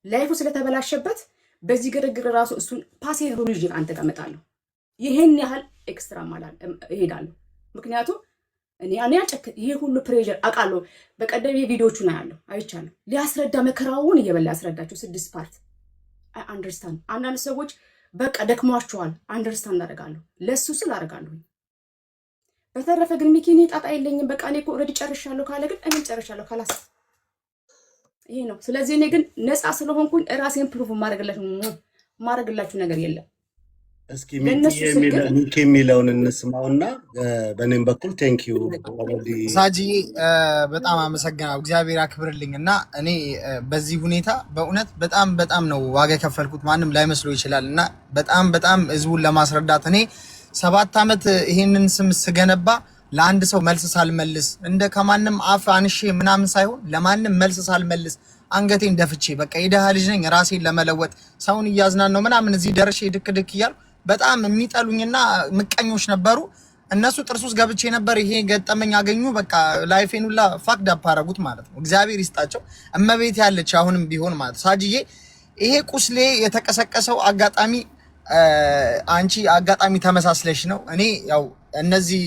ላይፉ ስለተበላሸበት በዚህ ግርግር ራሱ እሱን ፓሴን ሩል ይዤ አንተ ጋር እመጣለሁ። ይሄን ያህል ኤክስትራ ማለት እሄዳለሁ። ምክንያቱም እኔ ይሄ ሁሉ ፕሬሸር አውቃለሁ። በቀደም የቪዲዮቹን አያለሁ አይቻለሁ። ሊያስረዳ መከራውን እየበላ ያስረዳቸው 6 ፓርት አይ አንደርስታንድ። አንዳንድ ሰዎች በቃ ደክሟቸዋል። አንደርስታንድ አደርጋለሁ፣ ለሱ ስል አደርጋለሁ። በተረፈ ግን ሚኪ እኔ ጣጣ የለኝም። በቃ እኔ እኮ ኦልሬዲ ጨርሻለሁ ካለ ግን እኔም ጨርሻለሁ ካላስ ይሄ ነው። ስለዚህ እኔ ግን ነፃ ስለሆንኩኝ ራሴን ፕሩፍ ማረግላችሁ ነገር የለም። እስኪ ሚኪ የሚለውን እንስማውና በእኔም በኩል ቴንኪዩ ሳጂ በጣም አመሰግናለሁ። እግዚአብሔር ያክብርልኝ። እና እኔ በዚህ ሁኔታ በእውነት በጣም ነው ዋጋ የከፈልኩት። ማንም ላይመስለው ይችላል። እና በጣም ህዝቡን ለማስረዳት እኔ 7 ዓመት ይሄንን ስም ስገነባ ለአንድ ሰው መልስ ሳልመልስ እንደ ከማንም አፍ አንሼ ምናምን ሳይሆን ለማንም መልስ ሳልመልስ አንገቴን ደፍቼ በቃ የደሃ ልጅ ነኝ ራሴን ለመለወጥ ሰውን እያዝናናው ምናምን እዚህ ደርሼ ድክ እያሉ በጣም የሚጠሉኝና ምቀኞች ነበሩ። እነሱ ጥርስ ውስጥ ገብቼ ነበር። ይሄ ገጠመኝ አገኙ። በቃ ላይፌን ሁላ ፋክድ አፕ አደረጉት ማለት ነው። እግዚአብሔር ይስጣቸው። እመቤት ያለች አሁንም ቢሆን ማለት ሳጅዬ ይሄ ቁስሌ የተቀሰቀሰው አጋጣሚ አንቺ አጋጣሚ ተመሳስለሽ ነው። እኔ ያው እነዚህ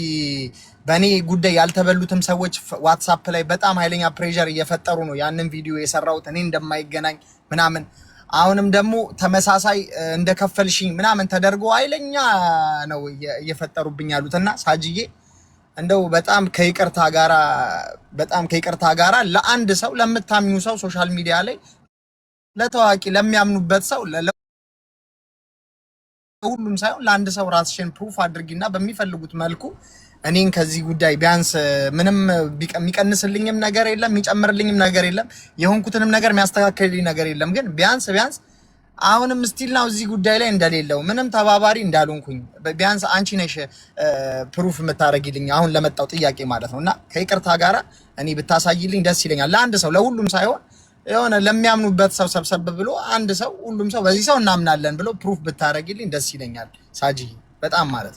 በእኔ ጉዳይ ያልተበሉትም ሰዎች ዋትሳፕ ላይ በጣም ኃይለኛ ፕሬሸር እየፈጠሩ ነው ያንን ቪዲዮ የሰራሁት እኔ እንደማይገናኝ ምናምን። አሁንም ደግሞ ተመሳሳይ እንደከፈልሽኝ ምናምን ተደርጎ ኃይለኛ ነው እየፈጠሩብኝ ያሉትና ሳጅዬ እንደው በጣም ከይቅርታ ጋራ ለአንድ ሰው ለምታምኑ ሰው ሶሻል ሚዲያ ላይ ለታዋቂ ለሚያምኑበት ሰው ሁሉም ሳይሆን ለአንድ ሰው ራስሽን ፕሩፍ አድርጊና በሚፈልጉት መልኩ እኔን ከዚህ ጉዳይ ቢያንስ ምንም የሚቀንስልኝም ነገር የለም የሚጨምርልኝም ነገር የለም የሆንኩትንም ነገር የሚያስተካክልልኝ ነገር የለም። ግን ቢያንስ አሁንም ስቲል ነው እዚህ ጉዳይ ላይ እንደሌለው ምንም ተባባሪ እንዳልሆንኩኝ ቢያንስ አንቺ ነሽ ፕሩፍ የምታረጊልኝ አሁን ለመጣው ጥያቄ ማለት ነውና ከይቅርታ ጋራ እኔ ብታሳይልኝ ደስ ይለኛል። ለአንድ ሰው ለሁሉም ሳይሆን የሆነ ለሚያምኑበት ሰው ሰብሰብ ብሎ አንድ ሰው ሁሉም ሰው በዚህ ሰው እናምናለን ብሎ ፕሩፍ ብታረጊልኝ ደስ ይለኛል። ሳጂ በጣም ማለት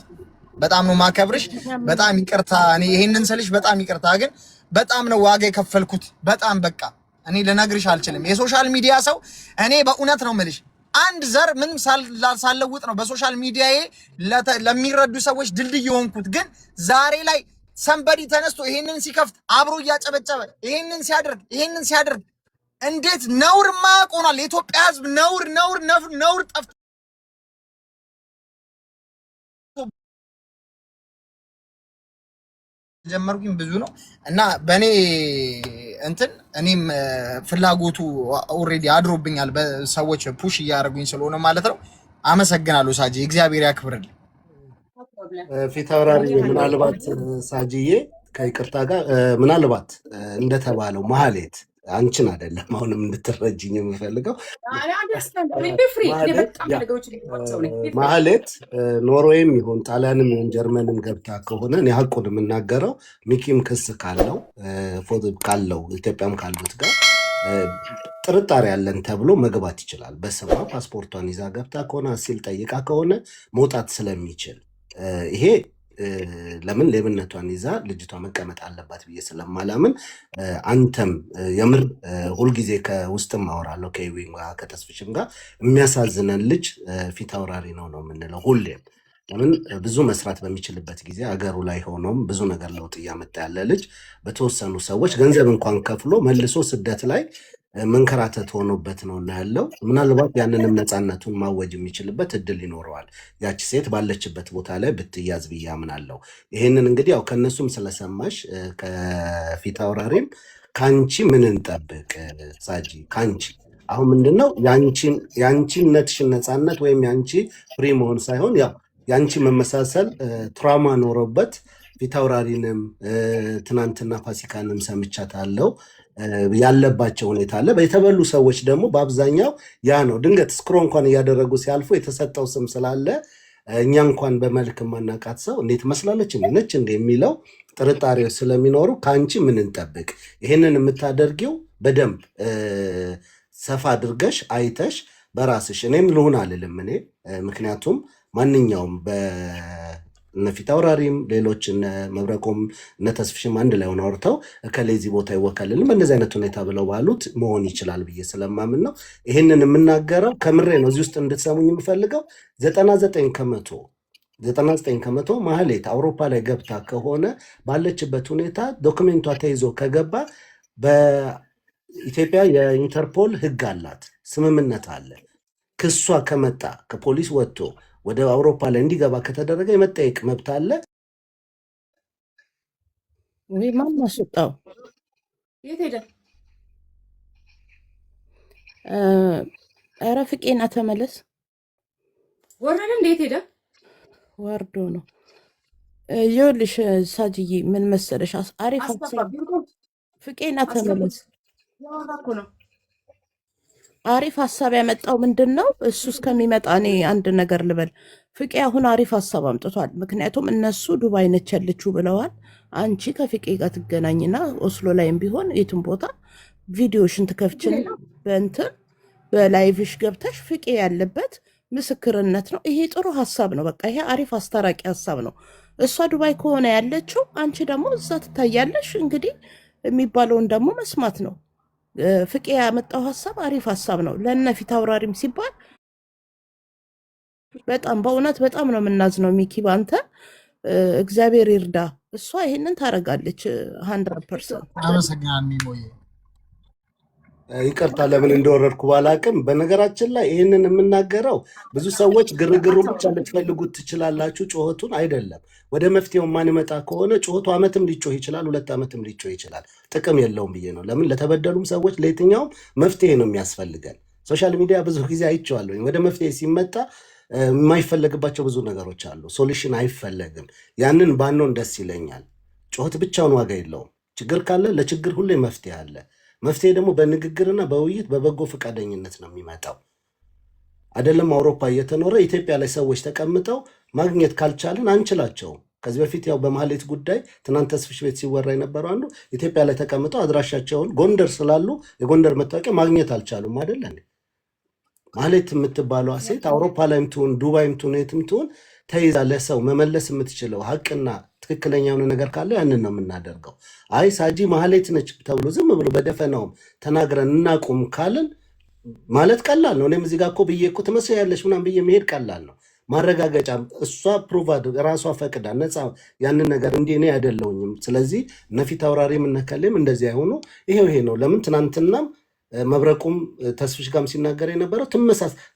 በጣም ነው ማከብርሽ። በጣም ይቅርታ እኔ ይሄንን ስልሽ በጣም ይቅርታ። ግን በጣም ነው ዋጋ የከፈልኩት። በጣም በቃ እኔ ልነግርሽ አልችልም። የሶሻል ሚዲያ ሰው እኔ በእውነት ነው የምልሽ አንድ ዘር ምንም ሳልለውጥ ነው በሶሻል ሚዲያዬ ለሚረዱ ሰዎች ድልድይ የሆንኩት። ግን ዛሬ ላይ ሰንበዲ ተነስቶ ይሄንን ሲከፍት አብሮ እያጨበጨበ ይሄንን ሲያደርግ እንዴት ነውር ማቆናል። የኢትዮጵያ ሕዝብ ነውር ጠፍቶ ጀመርኩኝ ብዙ ነው እና በእኔ እኔም ፍላጎቱ ኦልሬዲ አድሮብኛል። በሰዎች ፑሽ እያደረጉኝ ስለሆነ ማለት ነው። አመሰግናለሁ ሳጂ፣ እግዚአብሔር ያክብርልኝ። ፊት አውራሪ ምናልባት ሳጂዬ ከይቅርታ ጋር ምናልባት እንደተባለው ማህሌት አንቺን አይደለም አሁንም እንድትረጅኝ የምፈልገው ማህሌት ኖርዌይም ይሁን ጣሊያንም ይሁን ጀርመንም ገብታ ከሆነ እኔ ሀቁን የምናገረው ሚኪም ክስ ካለው ኢትዮጵያም ካሉት ጋር ጥርጣሬ ያለን ተብሎ መግባት ይችላል። በስሟ ፓስፖርቷን ይዛ ገብታ ከሆነ አሲል ጠይቃ ከሆነ መውጣት ስለሚችል ይሄ ለምን ሌብነቷን ይዛ ልጅቷ መቀመጥ አለባት ብዬ ስለማላምን አንተም የምር ሁልጊዜ ከውስጥም አወራለሁ ከይዊም ጋር ከተስፍሽም ጋር የሚያሳዝነን ልጅ ፊት አውራሪ ነው የምንለው ሁሌም። ለምን ብዙ መስራት በሚችልበት ጊዜ አገሩ ላይ ሆኖም ብዙ ነገር ለውጥ እያመጣ ያለ ልጅ በተወሰኑ ሰዎች ገንዘብ እንኳን ከፍሎ መልሶ ስደት ላይ መንከራተት ሆኖበት ነው እና ያለው። ምናልባት ያንንም ነፃነቱን ማወጅ የሚችልበት እድል ይኖረዋል ያቺ ሴት ባለችበት ቦታ ላይ ብትያዝ ብዬ አምናለሁ። ይሄንን እንግዲህ ያው ከነሱም ስለሰማሽ ከፊት አውራሪም ከአንቺ ምን እንጠብቅ ሳጂ? ከአንቺ አሁን ምንድነው የአንቺነትሽን ነፃነት ወይም የአንቺ ፍሪ መሆን ሳይሆን ያው የአንቺ መመሳሰል ትራውማ ኖሮበት ፊት አውራሪንም ትናንትና ፋሲካንም ሰምቻታለሁ ያለባቸው ሁኔታ አለ። የተበሉ ሰዎች ደግሞ በአብዛኛው ያ ነው ድንገት ስክሮ እንኳን እያደረጉ ሲያልፉ የተሰጠው ስም ስላለ እኛ እንኳን በመልክ ማናቃት ሰው እንዴት መስላለች ነች እንደ የሚለው ጥርጣሬዎች ስለሚኖሩ ከአንቺ ምን እንጠብቅ? ይህንን የምታደርጊው በደንብ ሰፋ አድርገሽ አይተሽ በራስሽ እኔም ልሁን አልልም እኔ ምክንያቱም ማንኛውም እነፊት አውራሪም ሌሎች መብረቆም እነተስፍሽም አንድ ላይ ሆነው አውርተው ከሌዚ ቦታ ይወከልልም በእንደዚህ አይነት ሁኔታ ብለው ባሉት መሆን ይችላል ብዬ ስለማምን ነው ይህንን የምናገረው። ከምሬ ነው። እዚህ ውስጥ እንድትሰሙኝ የምፈልገው 99 ከመቶ ማህሌት አውሮፓ ላይ ገብታ ከሆነ ባለችበት ሁኔታ ዶክሜንቷ ተይዞ ከገባ በኢትዮጵያ የኢንተርፖል ሕግ አላት፣ ስምምነት አለ። ክሷ ከመጣ ከፖሊስ ወጥቶ ወደ አውሮፓ ላይ እንዲገባ ከተደረገ የመጠየቅ መብት አለ። ወይ ማን አስወጣው? የት ሄደ? ኧረ ፍቄና ተመለስ። ወረደ። እንዴት ሄደ? ወርዶ ነው። ይኸውልሽ ሳጅዬ ምን መሰለሽ አሪፍ ፍቄና ተመለስ ነው አሪፍ ሀሳብ ያመጣው ምንድን ነው? እሱ እስከሚመጣ እኔ አንድ ነገር ልበል። ፍቄ አሁን አሪፍ ሀሳብ አምጥቷል። ምክንያቱም እነሱ ዱባይ ነች ያለችው ብለዋል። አንቺ ከፍቄ ጋር ትገናኝና ኦስሎ ላይም ቢሆን የትም ቦታ ቪዲዮሽን ትከፍችና በእንትን በላይቭሽ ገብተሽ ፍቄ ያለበት ምስክርነት ነው። ይሄ ጥሩ ሀሳብ ነው። በቃ ይሄ አሪፍ አስታራቂ ሀሳብ ነው። እሷ ዱባይ ከሆነ ያለችው አንቺ ደግሞ እዛ ትታያለሽ። እንግዲህ የሚባለውን ደግሞ መስማት ነው። ፍቄ ያመጣው ሀሳብ አሪፍ ሀሳብ ነው። ለነፊት አውራሪም ሲባል በጣም በእውነት በጣም ነው የምናዝነው። ሚኪ ባንተ እግዚአብሔር ይርዳ። እሷ ይሄንን ታረጋለች 100%። አመሰግናለሁ ሚሞዬ። ይቅርታ ለምን እንደወረድኩ ባላቅም። በነገራችን ላይ ይህንን የምናገረው ብዙ ሰዎች ግርግሩን ብቻ ልትፈልጉት ትችላላችሁ፣ ጩኸቱን አይደለም። ወደ መፍትሄው ማንመጣ ከሆነ ጩኸቱ ዓመትም ሊጮህ ይችላል፣ 2 ዓመትም ሊጮህ ይችላል። ጥቅም የለውም ብዬ ነው። ለምን ለተበደሉም ሰዎች ለየትኛውም መፍትሄ ነው የሚያስፈልገን። ሶሻል ሚዲያ ብዙ ጊዜ አይቼዋለሁ። ወደ መፍትሄ ሲመጣ የማይፈለግባቸው ብዙ ነገሮች አሉ። ሶሉሽን አይፈለግም። ያንን ባንሆን ደስ ይለኛል። ጩኸት ብቻውን ዋጋ የለውም። ችግር ካለ ለችግር ሁሌ መፍትሄ አለ። መፍትሄ ደግሞ በንግግርና በውይይት በበጎ ፈቃደኝነት ነው የሚመጣው። አይደለም አውሮፓ እየተኖረ ኢትዮጵያ ላይ ሰዎች ተቀምጠው ማግኘት ካልቻልን አንችላቸውም። ከዚህ በፊት ያው በማህሌት ጉዳይ ትናንት ተስፍሽ ቤት ሲወራ የነበረው አንዱ ኢትዮጵያ ላይ ተቀምጠው አድራሻቸውን ጎንደር ስላሉ የጎንደር መታወቂያ ማግኘት አልቻሉም። አይደለ ማህሌት የምትባለዋ ሴት አውሮፓ ላይም ትሁን ዱባይም ትሁን የትም ትሁን ተይዛ ለሰው መመለስ የምትችለው ሀቅና ትክክለኛ የሆነ ነገር ካለ ያንን ነው የምናደርገው። አይ ሳጂ ማህሌት ነች ተብሎ ዝም ብሎ በደፈናውም ተናግረን እናቁም ካልን ማለት ቀላል ነው። እኔም እዚህ ጋር እኮ ብዬ እኮ ትመስያለሽ ምናምን ብዬ መሄድ ቀላል ነው። ማረጋገጫ እሷ ፕሩቭ ራሷ ፈቅዳ ነፃ ያንን ነገር እንዲህ እኔ አይደለሁኝም። ስለዚህ እነፊት አውራሪም እነከሌም እንደዚህ አይሆኑ። ይሄው ይሄ ነው። ለምን ትናንትናም መብረቁም ተስፍሽ ጋርም ሲናገር የነበረው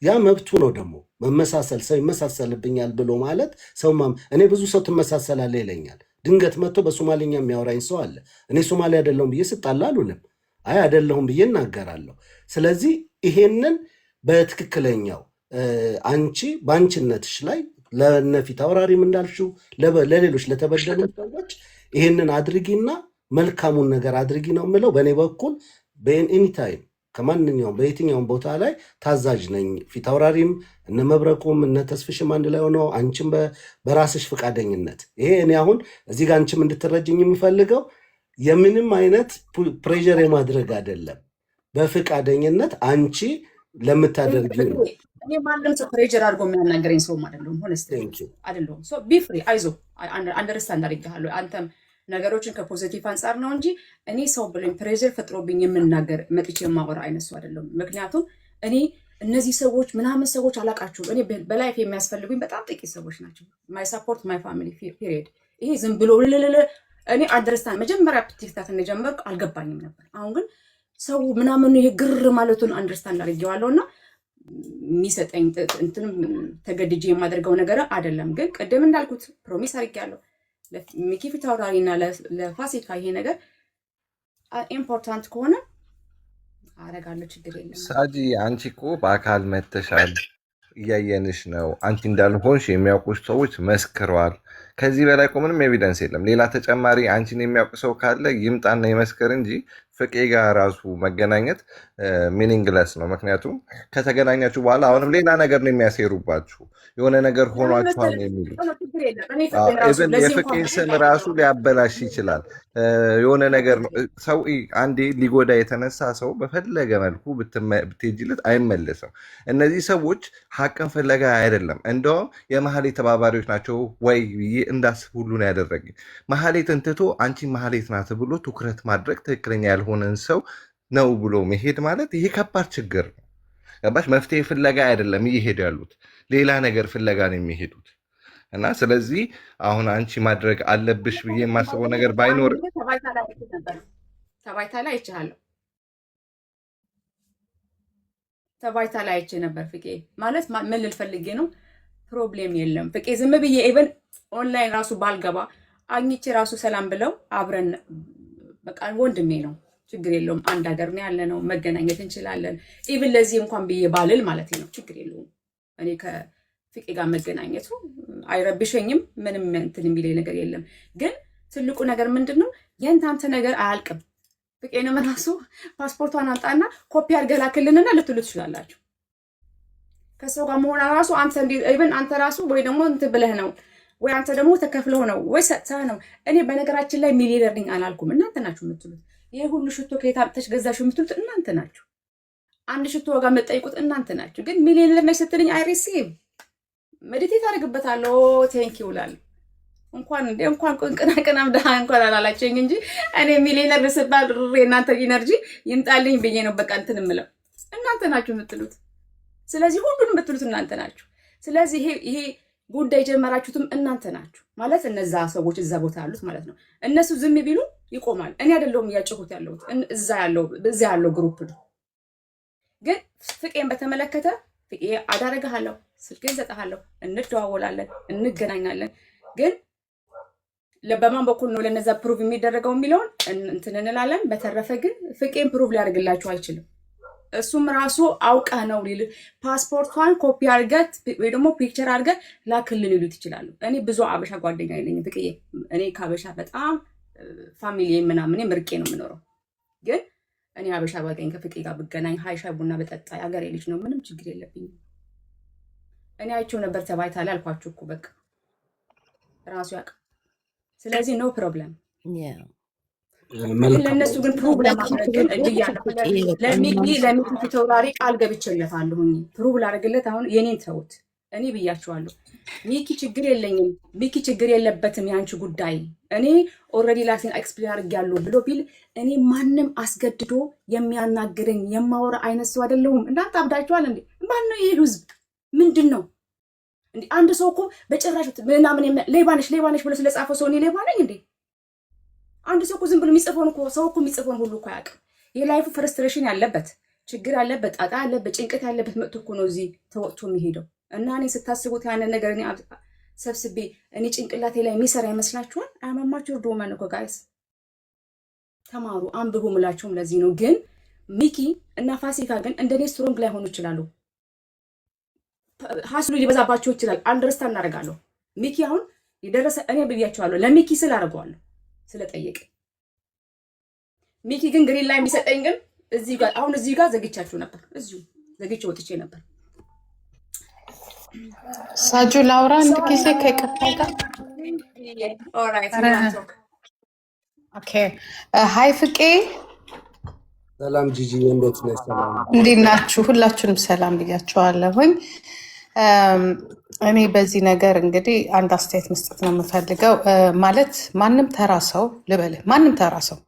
ያ መብቱ ነው። ደግሞ መመሳሰል ሰው ይመሳሰልብኛል ብሎ ማለት ሰው እኔ ብዙ ሰው ትመሳሰላለህ ይለኛል። ድንገት መጥቶ በሶማሌኛ የሚያወራኝ ሰው አለ። እኔ ሶማሌ አይደለሁም ብዬ ስጣላ አሉልም። አይ አይደለሁም ብዬ እናገራለሁ። ስለዚህ ይሄንን በትክክለኛው አንቺ በአንቺነትሽ ላይ ለነፊት አውራሪም እንዳልሽው ለሌሎች ለተበደሉ ሰዎች ይህንን አድርጊና መልካሙን ነገር አድርጊ ነው የምለው። በእኔ በኩል በኤኒታይም ከማንኛውም በየትኛውም ቦታ ላይ ታዛዥ ነኝ። ፊት አውራሪም እነ መብረቁም እነ ተስፍሽም አንድ ላይ ሆነው አንቺም በራስሽ ፈቃደኝነት ይሄ እኔ አሁን እዚህ ጋር አንቺም እንድትረጅኝ የምፈልገው የምንም አይነት ፕሬዠር የማድረግ አይደለም። በፈቃደኝነት አንቺ ለምታደርጊው ነው። እኔ ማንም ሰው ፕሬዠር አድርጎ የሚያናገረኝ ሰውም አይደለሁም። ሆነስት አይደለሁም። ሶ ቢ ፍሪ አይዞ አንደርስታንድ አድርጌሃለሁ። አንተም ነገሮችን ከፖዚቲቭ አንጻር ነው እንጂ እኔ ሰው ብሎኝ ፕሬዠር ፈጥሮብኝ የምናገር መጥቼ የማወራ አይነት ሰው አይደለሁም። ምክንያቱም እኔ እነዚህ ሰዎች ምናምን ሰዎች አላቃችሁም። እኔ በላይፍ የሚያስፈልጉኝ በጣም ጥቂት ሰዎች ናቸው። ማይ ሰፖርት ማይ ፋሚሊ ፒሪየድ። ይሄ ዝም ብሎ እኔ አንደርስታንድ መጀመሪያ ቲክታክ እንደጀመርኩ አልገባኝም ነበር። አሁን ግን ሰው ምናምን ይሄ ግር ማለቱን አንደርስታንድ አድርጌዋለሁ እና የሚሰጠኝ እንትንም ተገድጄ የማደርገው ነገር አይደለም። ግን ቅድም እንዳልኩት ፕሮሚስ አድርጌያለሁ ለሚኪ ፊት አውራሪ እና ለፋሲካ ይሄ ነገር ኢምፖርታንት ከሆነ አረጋለሁ፣ ችግር የለም። ሳጂ አንቺ እኮ በአካል መተሻል፣ እያየንሽ ነው። አንቺ እንዳልሆንሽ የሚያውቁሽ ሰዎች መስክረዋል። ከዚህ በላይ እኮ ምንም ኤቪደንስ የለም። ሌላ ተጨማሪ አንቺን የሚያውቅ ሰው ካለ ይምጣና ይመስክር እንጂ ፍቄ ጋር ራሱ መገናኘት ሚኒንግለስ ነው። ምክንያቱም ከተገናኛችሁ በኋላ አሁንም ሌላ ነገር ነው የሚያሴሩባችሁ፣ የሆነ ነገር ሆኗችኋል የሚሉት። ኢቨን የፍቄን ስም ራሱ ሊያበላሽ ይችላል። የሆነ ነገር ነው ሰው አንዴ ሊጎዳ የተነሳ ሰው በፈለገ መልኩ ብትሄጂለት አይመለስም። እነዚህ ሰዎች ሀቅን ፍለጋ አይደለም፣ እንደውም የማህሌት ተባባሪዎች ናቸው ወይ ብዬ እንዳስብ ሁሉ ነው ያደረገኝ። ማህሌትን ትቶ አንቺ ማህሌት ናት ብሎ ትኩረት ማድረግ ትክክለኛ ያልሆነን ሰው ነው ብሎ መሄድ ማለት ይሄ ከባድ ችግር ነው። ገባሽ? መፍትሄ ፍለጋ አይደለም እየሄዱ ያሉት፣ ሌላ ነገር ፍለጋ ነው የሚሄዱት። እና ስለዚህ አሁን አንቺ ማድረግ አለብሽ ብዬ የማስበው ነገር ባይኖርም ተባይታ ላይ አይቻለሁ። ተባይታ ላይ አይቼ ነበር። ፍቄ ማለት ምን ልል ፈልጌ ነው? ፕሮብሌም የለም ፍቄ ዝም ብዬ ኢቨን ኦንላይን ራሱ ባልገባ አግኝቼ ራሱ ሰላም ብለው አብረን በቃ ወንድሜ ነው፣ ችግር የለውም። አንድ ሀገር ነው ያለ ነው፣ መገናኘት እንችላለን። ኢቭን ለዚህ እንኳን ብዬ ባልል ማለት ነው ችግር የለውም። እኔ ከፍቄ ጋር መገናኘቱ አይረብሸኝም። ምንም እንትን የሚለኝ ነገር የለም። ግን ትልቁ ነገር ምንድን ነው? የእንታንተ ነገር አያልቅም። ፍቄንም ራሱ ፓስፖርቷን አምጣና ኮፒ አድርገህ ላክልንና ልትሉ ትችላላችሁ። ከሰው ጋር መሆን ራሱ አንተ ራሱ ወይ ደግሞ እንትን ብለህ ነው ወይ አንተ ደግሞ ተከፍለው ነው ወይ ሰጥተህ ነው። እኔ በነገራችን ላይ ሚሊየነር ነኝ አላልኩም፣ እናንተ ናችሁ የምትሉት። ይሄ ሁሉ ሽቶ ከየት አምጥተሽ ገዛሽ የምትሉት እናንተ ናችሁ። አንድ ሽቶ ዋጋ የምትጠይቁት እናንተ ናችሁ። ግን ሚሊየነር ነሽ ስትልኝ አይ ሪሲቭ ሜዲቴት አድርግበታለሁ። ቴንክ ዩ እላለሁ። እንኳን ቅናቅናም ደሃ እንኳን አላላችኝ እንጂ እኔ ሚሊየነር ስባል እናንተ ኢነርጂ ይምጣልኝ ብዬ ነው በቃ እንትን የምለው። እናንተ ናችሁ የምትሉት። ስለዚህ ሁሉንም የምትሉት እናንተ ናችሁ። ስለዚህ ይሄ ጉዳይ ጀመራችሁትም እናንተ ናችሁ ማለት እነዛ ሰዎች እዛ ቦታ ያሉት ማለት ነው። እነሱ ዝም ቢሉ ይቆማል። እኔ አይደለሁም እያጨሁት ያለሁት እዛ ያለው ግሩፕ ነው። ግን ፍቄን በተመለከተ ፍቄ አዳረግሃለሁ፣ ስልኬን ሰጠሃለሁ፣ እንደዋወላለን፣ እንገናኛለን። ግን በማን በኩል ነው ለነዛ ፕሩቭ የሚደረገው የሚለውን እንትን እንላለን። በተረፈ ግን ፍቄን ፕሩቭ ሊያደርግላችሁ አይችልም። እሱም ራሱ አውቀህ ነው ሊል ፓስፖርቷን ኮፒ አድርገት ወይ ደግሞ ፒክቸር አድርገት ላክልል ሊሉት ይችላሉ። እኔ ብዙ አበሻ ጓደኛ የለኝም ፍቅዬ። እኔ ከአበሻ በጣም ፋሚሊ ምናምን ምርቄ ነው የምኖረው። ግን እኔ አበሻ ባገኝ ከፍቄ ጋር ብገናኝ ሀይ ሻይ ቡና በጠጣ የሀገሬ ልጅ ነው፣ ምንም ችግር የለብኝም። እኔ አይቼው ነበር ተባይታ ላይ አልኳችሁ እኮ በቃ ራሱ ያውቅ። ስለዚህ ኖ ፕሮብለም። ለእነሱ ግን ፕሩቭ ለማድረግ ግን ለሚኪ ተወራሪ ቃል ገብቼለታለሁኝ ፕሩቭ ላደርግለት። አሁን የኔን ተውት፣ እኔ ብያቸዋለሁ። ሚኪ ችግር የለኝም፣ ሚኪ ችግር የለበትም፣ የአንቺ ጉዳይ እኔ ኦልሬዲ ላክሲን ኤክስፕሌን አድርጌያለሁ ብሎ ቢል እኔ ማንም አስገድዶ የሚያናግረኝ የማወራ አይነት ሰው አይደለሁም። እንዳንተ አብዳችኋል እንዴ? ማነው ይሄ ህዝብ? ምንድን ነው እንዴ? አንድ ሰው እኮ በጭራሽ ምናምን ሌባነሽ ብሎ ስለጻፈው ሰው እኔ ሌባ ነኝ እንዴ? አንድ ሰው እኮ ዝም ብሎ የሚጽፈውን እኮ ሰው እኮ የሚጽፈውን ሁሉ እኮ አያውቅም። የላይፉ ፍረስትሬሽን ያለበት ችግር ያለበት ጣጣ ያለበት ጭንቀት ያለበት መጥቶ እኮ ነው እዚህ ተወጥቶ የሚሄደው። እና እኔ ስታስቡት ያንን ነገር እኔ ሰብስቤ እኔ ጭንቅላቴ ላይ የሚሰራ ይመስላችኋል? አያማማችሁ ዶማን እኮ ጋይስ ተማሩ፣ አንብቡ ምላችሁም ለዚህ ነው። ግን ሚኪ እና ፋሲካ ግን እንደኔ ስትሮንግ ላይ ሆኑ ይችላሉ። ሀስሉ ሊበዛባቸው ይችላል። አንደርስታንድ እናደርጋለሁ። ሚኪ አሁን የደረሰ እኔ ብያቸዋለሁ። ለሚኪ ስል አደርገዋለሁ ስለጠየቀ ሚኪ ግን ግሪን ላይ የሚሰጠኝ ግን እዚህ ጋር ዘግቻችሁ ነበር። እዚሁ ዘግቼ ወጥቼ ነበር። ሳጁ ላውራ አንድ ጊዜ ከይቅርታ ጋር። ኦኬ ሃይ ፍቄ ሰላም ጂጂ፣ እንዴት ነሽ? ሰላም እንዴት ናችሁ? ሁላችሁንም ሰላም ብያችኋለሁኝ። እኔ በዚህ ነገር እንግዲህ አንድ አስተያየት መስጠት ነው የምፈልገው። ማለት ማንም ተራ ሰው ልበልህ፣ ማንም ተራ ሰው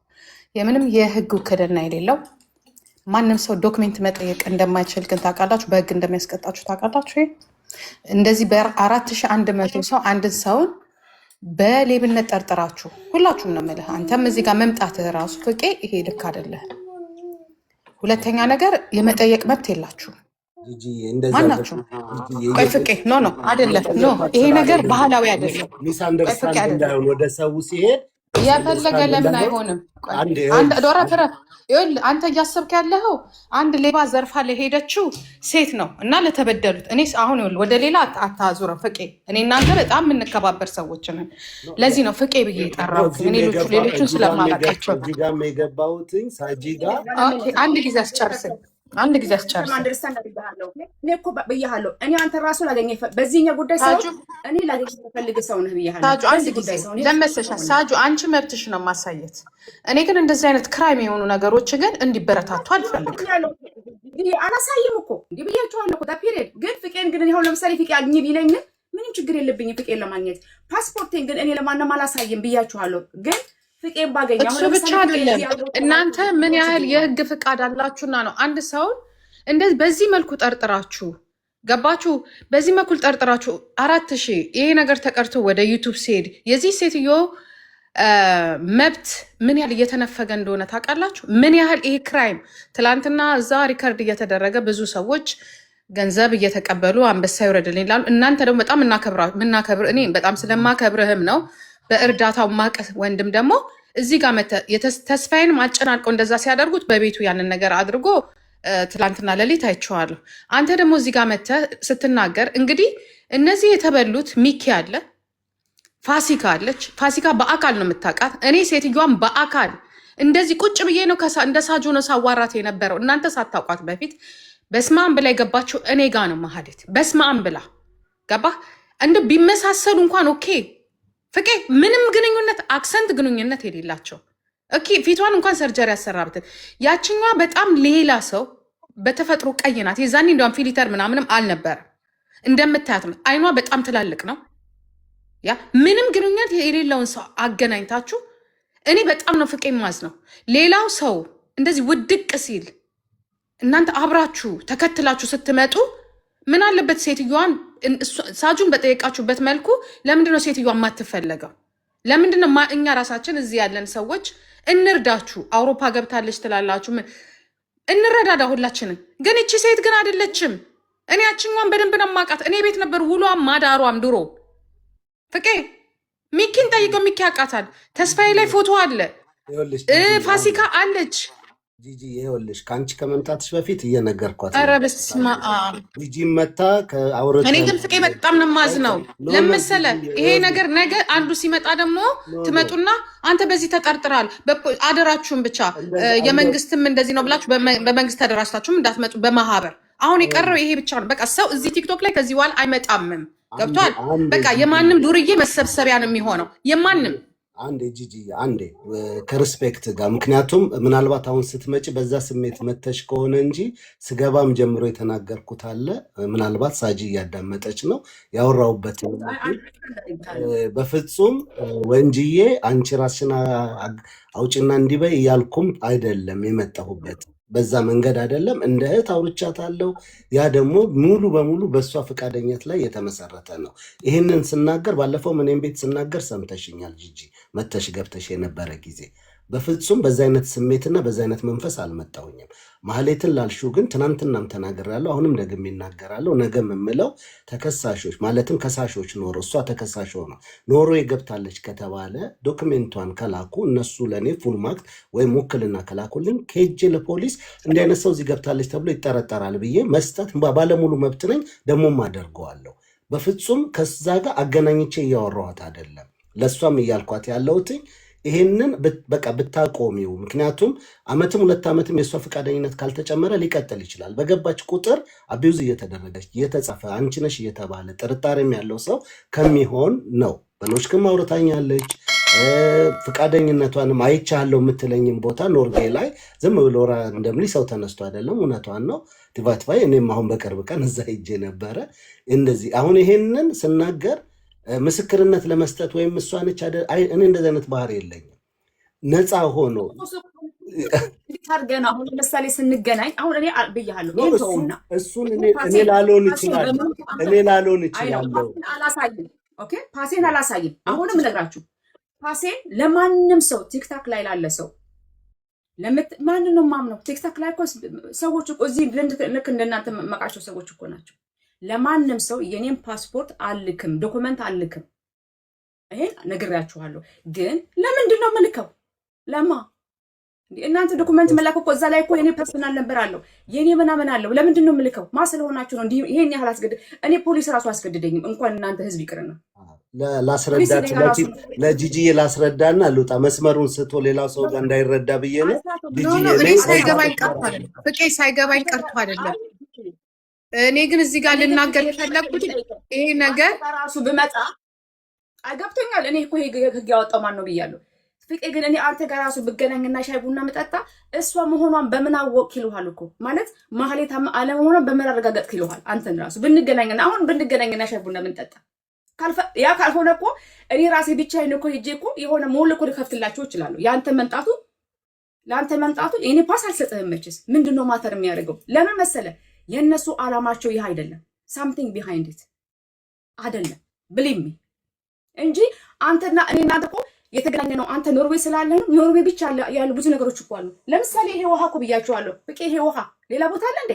የምንም የህግ ውክልና የሌለው ማንም ሰው ዶክሜንት መጠየቅ እንደማይችል ግን ታውቃላችሁ፣ በህግ እንደሚያስቀጣችሁ ታውቃላችሁ። እንደዚህ በ4100 ሰው አንድን ሰውን በሌብነት ጠርጥራችሁ ሁላችሁም ነው የምልህ። አንተም እዚህ ጋር መምጣትህ ራሱ ፍቄ ይሄ ልክ አይደለም። ሁለተኛ ነገር የመጠየቅ መብት የላችሁ ማናችሁ። ቆይ ፍቄ ኖ አይደለም፣ ኖ ይሄ ነገር ባህላዊ አይደለም። ሚስ አንደርስታንድ እንዳይሆን ወደ ሰው ሲሄድ የፈለገ ለምን አይሆንም? አንድ ዶራ ፍረ አንተ እያሰብክ ያለኸው አንድ ሌባ ዘርፋ ለሄደችው ሴት ነው እና ለተበደሉት እኔ አሁን ወደ ሌላ አታዙረው ፍቄ። እኔ እናንተ በጣም የምንከባበር ሰዎች ነን። ለዚህ ነው ፍቄ ብዬ የጠራሁት። እኔ ሌሎቹን ስለማላውቃቸው አንድ ጊዜ አስጨርስኝ። አንደርስታንድ አድርጋለሁ። እኔ እኮ ብያለሁ። እኔ አንተ ራሱ ላገኘ በዚህኛው ጉዳይ ሰው እኔ ላገኘ ፈልግ ሰው ነህ ብያለሁ። ሳጁ አንድ ጊዜ ለመሰሻ ሳጁ አንቺ መብትሽ ነው ማሳየት። እኔ ግን እንደዚህ አይነት ክራይም የሆኑ ነገሮች ግን እንዲበረታቱ አልፈልግም። አላሳይም እኮ እንዲህ ብያቸዋለሁ እኮ ፒሪየድ። ግን ፍቄን ግን እኔ አሁን ለምሳሌ ፍቄ አግኝ ቢለኝ ምንም ችግር የለብኝም ፍቄን ለማግኘት። ፓስፖርቴን ግን እኔ ለማንም አላሳይም ብያቸዋለሁ። ግን ፍቄን ባገኝ እሱ ብቻ አይደለም። እናንተ ምን ያህል የህግ ፍቃድ አላችሁና ነው አንድ ሰውን እንደዚህ በዚህ መልኩ ጠርጥራችሁ ገባችሁ? በዚህ መልኩ ጠርጥራችሁ 4000 ይሄ ነገር ተቀርቶ ወደ ዩቱብ ሲሄድ የዚህ ሴትዮ መብት ምን ያህል እየተነፈገ እንደሆነ ታውቃላችሁ? ምን ያህል ይሄ ክራይም ትላንትና እዛ ሪከርድ እየተደረገ ብዙ ሰዎች ገንዘብ እየተቀበሉ አንበሳ ይውረድልኝ ይላሉ። እናንተ ደግሞ በጣም ምናከብር እኔ በጣም ስለማከብርህም ነው በእርዳታው ማቀስ ወንድም ደግሞ እዚህ ጋር ተስፋዬን ማጨናንቀው እንደዛ ሲያደርጉት በቤቱ ያንን ነገር አድርጎ ትላንትና ሌሊት አይቼዋለሁ። አንተ ደግሞ እዚህ ጋር መተህ ስትናገር እንግዲህ እነዚህ የተበሉት ሚኪ አለ፣ ፋሲካ አለች። ፋሲካ በአካል ነው የምታውቃት። እኔ ሴትዮዋን በአካል እንደዚህ ቁጭ ብዬ ነው እንደ ሳጁ ነው ሳዋራት የነበረው እናንተ ሳታውቋት በፊት። በስማም ብላ የገባችው እኔ ጋ ነው ማህሌት። በስማም ብላ ገባ። እንደ ቢመሳሰሉ እንኳን ኦኬ ፍቄ ምንም ግንኙነት አክሰንት ግንኙነት የሌላቸው ኦኬ ፊቷን እንኳን ሰርጀሪ ያሰራብትን ያችኛዋ በጣም ሌላ ሰው በተፈጥሮ ቀይ ናት። የዛኔ እንደውም ፊሊተር ምናምንም አልነበረም። እንደምታያት ነው። አይኗ በጣም ትላልቅ ነው። ያ ምንም ግንኙነት የሌለውን ሰው አገናኝታችሁ እኔ በጣም ነው ፍቄ ማዝ ነው። ሌላው ሰው እንደዚህ ውድቅ ሲል እናንተ አብራችሁ ተከትላችሁ ስትመጡ ምን አለበት ሴትዮዋን ሳጁን በጠየቃችሁበት መልኩ ለምንድነው ሴትዮዋን ማትፈለገው? ለምንድነው እኛ ራሳችን እዚህ ያለን ሰዎች እንርዳችሁ። አውሮፓ ገብታለች ትላላችሁ፣ ምን እንረዳዳ ሁላችንም። ግን እቺ ሴት ግን አይደለችም። እኔ ያችኛዋን በደንብ ነው የማውቃት። እኔ ቤት ነበር ውሏም ማዳሯም ድሮ። ፍቄ ሚኪን ጠይቀው፣ ሚኪ ያውቃታል። ተስፋዬ ላይ ፎቶ አለ፣ ፋሲካ አለች። ጂጂ ይኸውልሽ ከአንቺ ከመምጣትሽ በፊት እየነገርኳት። ኧረ በስመ አብ ጂጂ መታ ከአውሮፓ። እኔ ግን ፍቄ በጣም ነው የማዝነው። ለመሰለ ይሄ ነገር ነገ አንዱ ሲመጣ ደግሞ ትመጡና አንተ በዚህ ተጠርጥራል፣ አደራችሁን ብቻ የመንግስትም እንደዚህ ነው ብላችሁ በመንግስት ተደራጅታችሁም እንዳትመጡ በማህበር። አሁን የቀረው ይሄ ብቻ ነው። በቃ ሰው እዚህ ቲክቶክ ላይ ከዚህ በኋላ አይመጣምም። ገብቷል? በቃ የማንም ዱርዬ መሰብሰቢያ ነው የሚሆነው የማንም። አንዴ ጂጂ አንዴ ከሪስፔክት ጋር ምክንያቱም ምናልባት አሁን ስትመጪ በዛ ስሜት መተሽ ከሆነ እንጂ ስገባም ጀምሮ የተናገርኩት አለ። ምናልባት ሳጂ እያዳመጠች ነው ያወራሁበት። በፍጹም ወንጅዬ አንቺ ራስሽን አውጭና እንዲበይ እያልኩም አይደለም የመጣሁበት። በዛ መንገድ አይደለም። እንደ እህት አውርቻታለሁ። ያ ደግሞ ሙሉ በሙሉ በእሷ ፈቃደኝነት ላይ የተመሰረተ ነው። ይህንን ስናገር ባለፈው እኔም ቤት ስናገር ሰምተሽኛል ጂጂ፣ መተሽ ገብተሽ የነበረ ጊዜ በፍጹም በዛ አይነት ስሜትና በዛ አይነት መንፈስ አልመጣሁኝም። ማህሌትን ላልሽው ግን ትናንትናም ተናግሬያለሁ፣ አሁንም ደግሜ እናገራለሁ። ነገም የምለው ተከሳሾች ማለትም ከሳሾች ኖሮ እሷ ተከሳሽ ሆነው ኖርዌይ ገብታለች ከተባለ ዶክሜንቷን ከላኩ እነሱ ለእኔ ፉል ማርክ ወይም ውክልና ከላኩልኝ ከሄጄ ለፖሊስ እንዲህ አይነት ሰው እዚህ ገብታለች ተብሎ ይጠረጠራል ብዬ መስጠት ባለሙሉ መብት ነኝ፣ ደግሞም አደርገዋለሁ። በፍጹም ከዛ ጋር አገናኝቼ እያወራኋት አይደለም። ለእሷም እያልኳት ያለሁትኝ ይሄንን በቃ ብታቆሚው። ምክንያቱም ዓመትም 2 ዓመትም የእሷ ፈቃደኝነት ካልተጨመረ ሊቀጥል ይችላል። በገባች ቁጥር አቢውዝ እየተደረገች እየተጻፈ አንቺ ነሽ እየተባለ ጥርጣሬም ያለው ሰው ከሚሆን ነው። በኖችክም አውርታኛለች። ፈቃደኝነቷንም አይቻለሁ የምትለኝም ቦታ ኖርዌይ ላይ ዝም ብሎ እንደምሊ ሰው ተነስቶ አይደለም፣ እውነቷን ነው። ዲቫትፋይ እኔም አሁን በቅርብ ቀን እዛ ሄጄ ነበረ። እንደዚህ አሁን ይሄንን ስናገር ምስክርነት ለመስጠት ወይም እሷ ነች እኔ እንደዚህ አይነት ባህሪ የለኝም። ነፃ ሆኖ ታርገና አሁን ለምሳሌ ስንገናኝ አሁን እኔ ብያለሁ ይተውና እሱን እኔ ላልሆን እችላለሁ አላሳይም። ኦኬ ፓሴን አላሳይም። አሁንም እነግራችሁ ፓሴን ለማንም ሰው ቲክታክ ላይ ላለ ሰው ማንን ነው ማምነው? ቲክታክ ላይ እኮ ሰዎች እኮ እዚህ ልክ እንደናንተ መቃቸው ሰዎች እኮ ናቸው። ለማንም ሰው የኔን ፓስፖርት አልክም፣ ዶክመንት አልክም። ይሄን ነግራችኋለሁ። ግን ለምንድን ነው የምልከው? ለማ እናንተ ዶክመንት መላክ እኮ እዛ ላይ እኮ የኔ ፐርሰናል ነበር አለው፣ የኔ ምናምን አለው። ለምንድን ነው የምልከው? ማ ስለሆናችሁ ነው እንዲህ ይሄን ያህል እኔ ፖሊስ ራሱ አስገድደኝም፣ እንኳን እናንተ ህዝብ ይቅርና ላስረዳት ለጂጂዬ ላስረዳና ልውጣ። መስመሩን ስቶ ሌላው ሰው ጋር እንዳይረዳ ብዬ ነው። እኔ ሳይገባኝ ቀርቶ አይደለም። እኔ ግን እዚህ ጋር ልናገር የፈለኩት ይሄ ነገር ራሱ ብመጣ ገብቶኛል። እኔ እኮ ህግ ያወጣው ማን ነው ብያለሁ። ፍቄ ግን እኔ አንተ ጋር ራሱ ብገናኝና ሻይ ቡና መጠጣ እሷ መሆኗን በምን አወቅ ይልሃል እኮ ማለት ማህሌት አለመሆኗን በምን አረጋገጥክ ይልሃል። አንተን ራሱ ብንገናኝና አሁን ብንገናኝና ሻይ ቡና ምንጠጣ ያ ካልሆነ እኮ እኔ ራሴ ብቻዬን እኮ ሄጄ እኮ የሆነ ሞል እኮ ልከፍትላቸው እችላለሁ። ለአንተ መምጣቱ እኔ ፓስ አልሰጥህም። መችስ ምንድነው ማተር የሚያደርገው? ለምን መሰለ የእነሱ ዓላማቸው ይህ አይደለም። ሳምቲንግ ቢሃይንድ ኢት አይደለም ብሊሚ እንጂ አንተና እኔ እናንተ እኮ የተገናኘ ነው። አንተ ኖርዌይ ስላለ ነው። ኖርዌይ ብቻ ያሉ ብዙ ነገሮች እኮ አሉ። ለምሳሌ ይሄ ውሃ እኮ ብያቸዋለሁ። በቃ ይሄ ውሃ ሌላ ቦታ አለ እንዴ?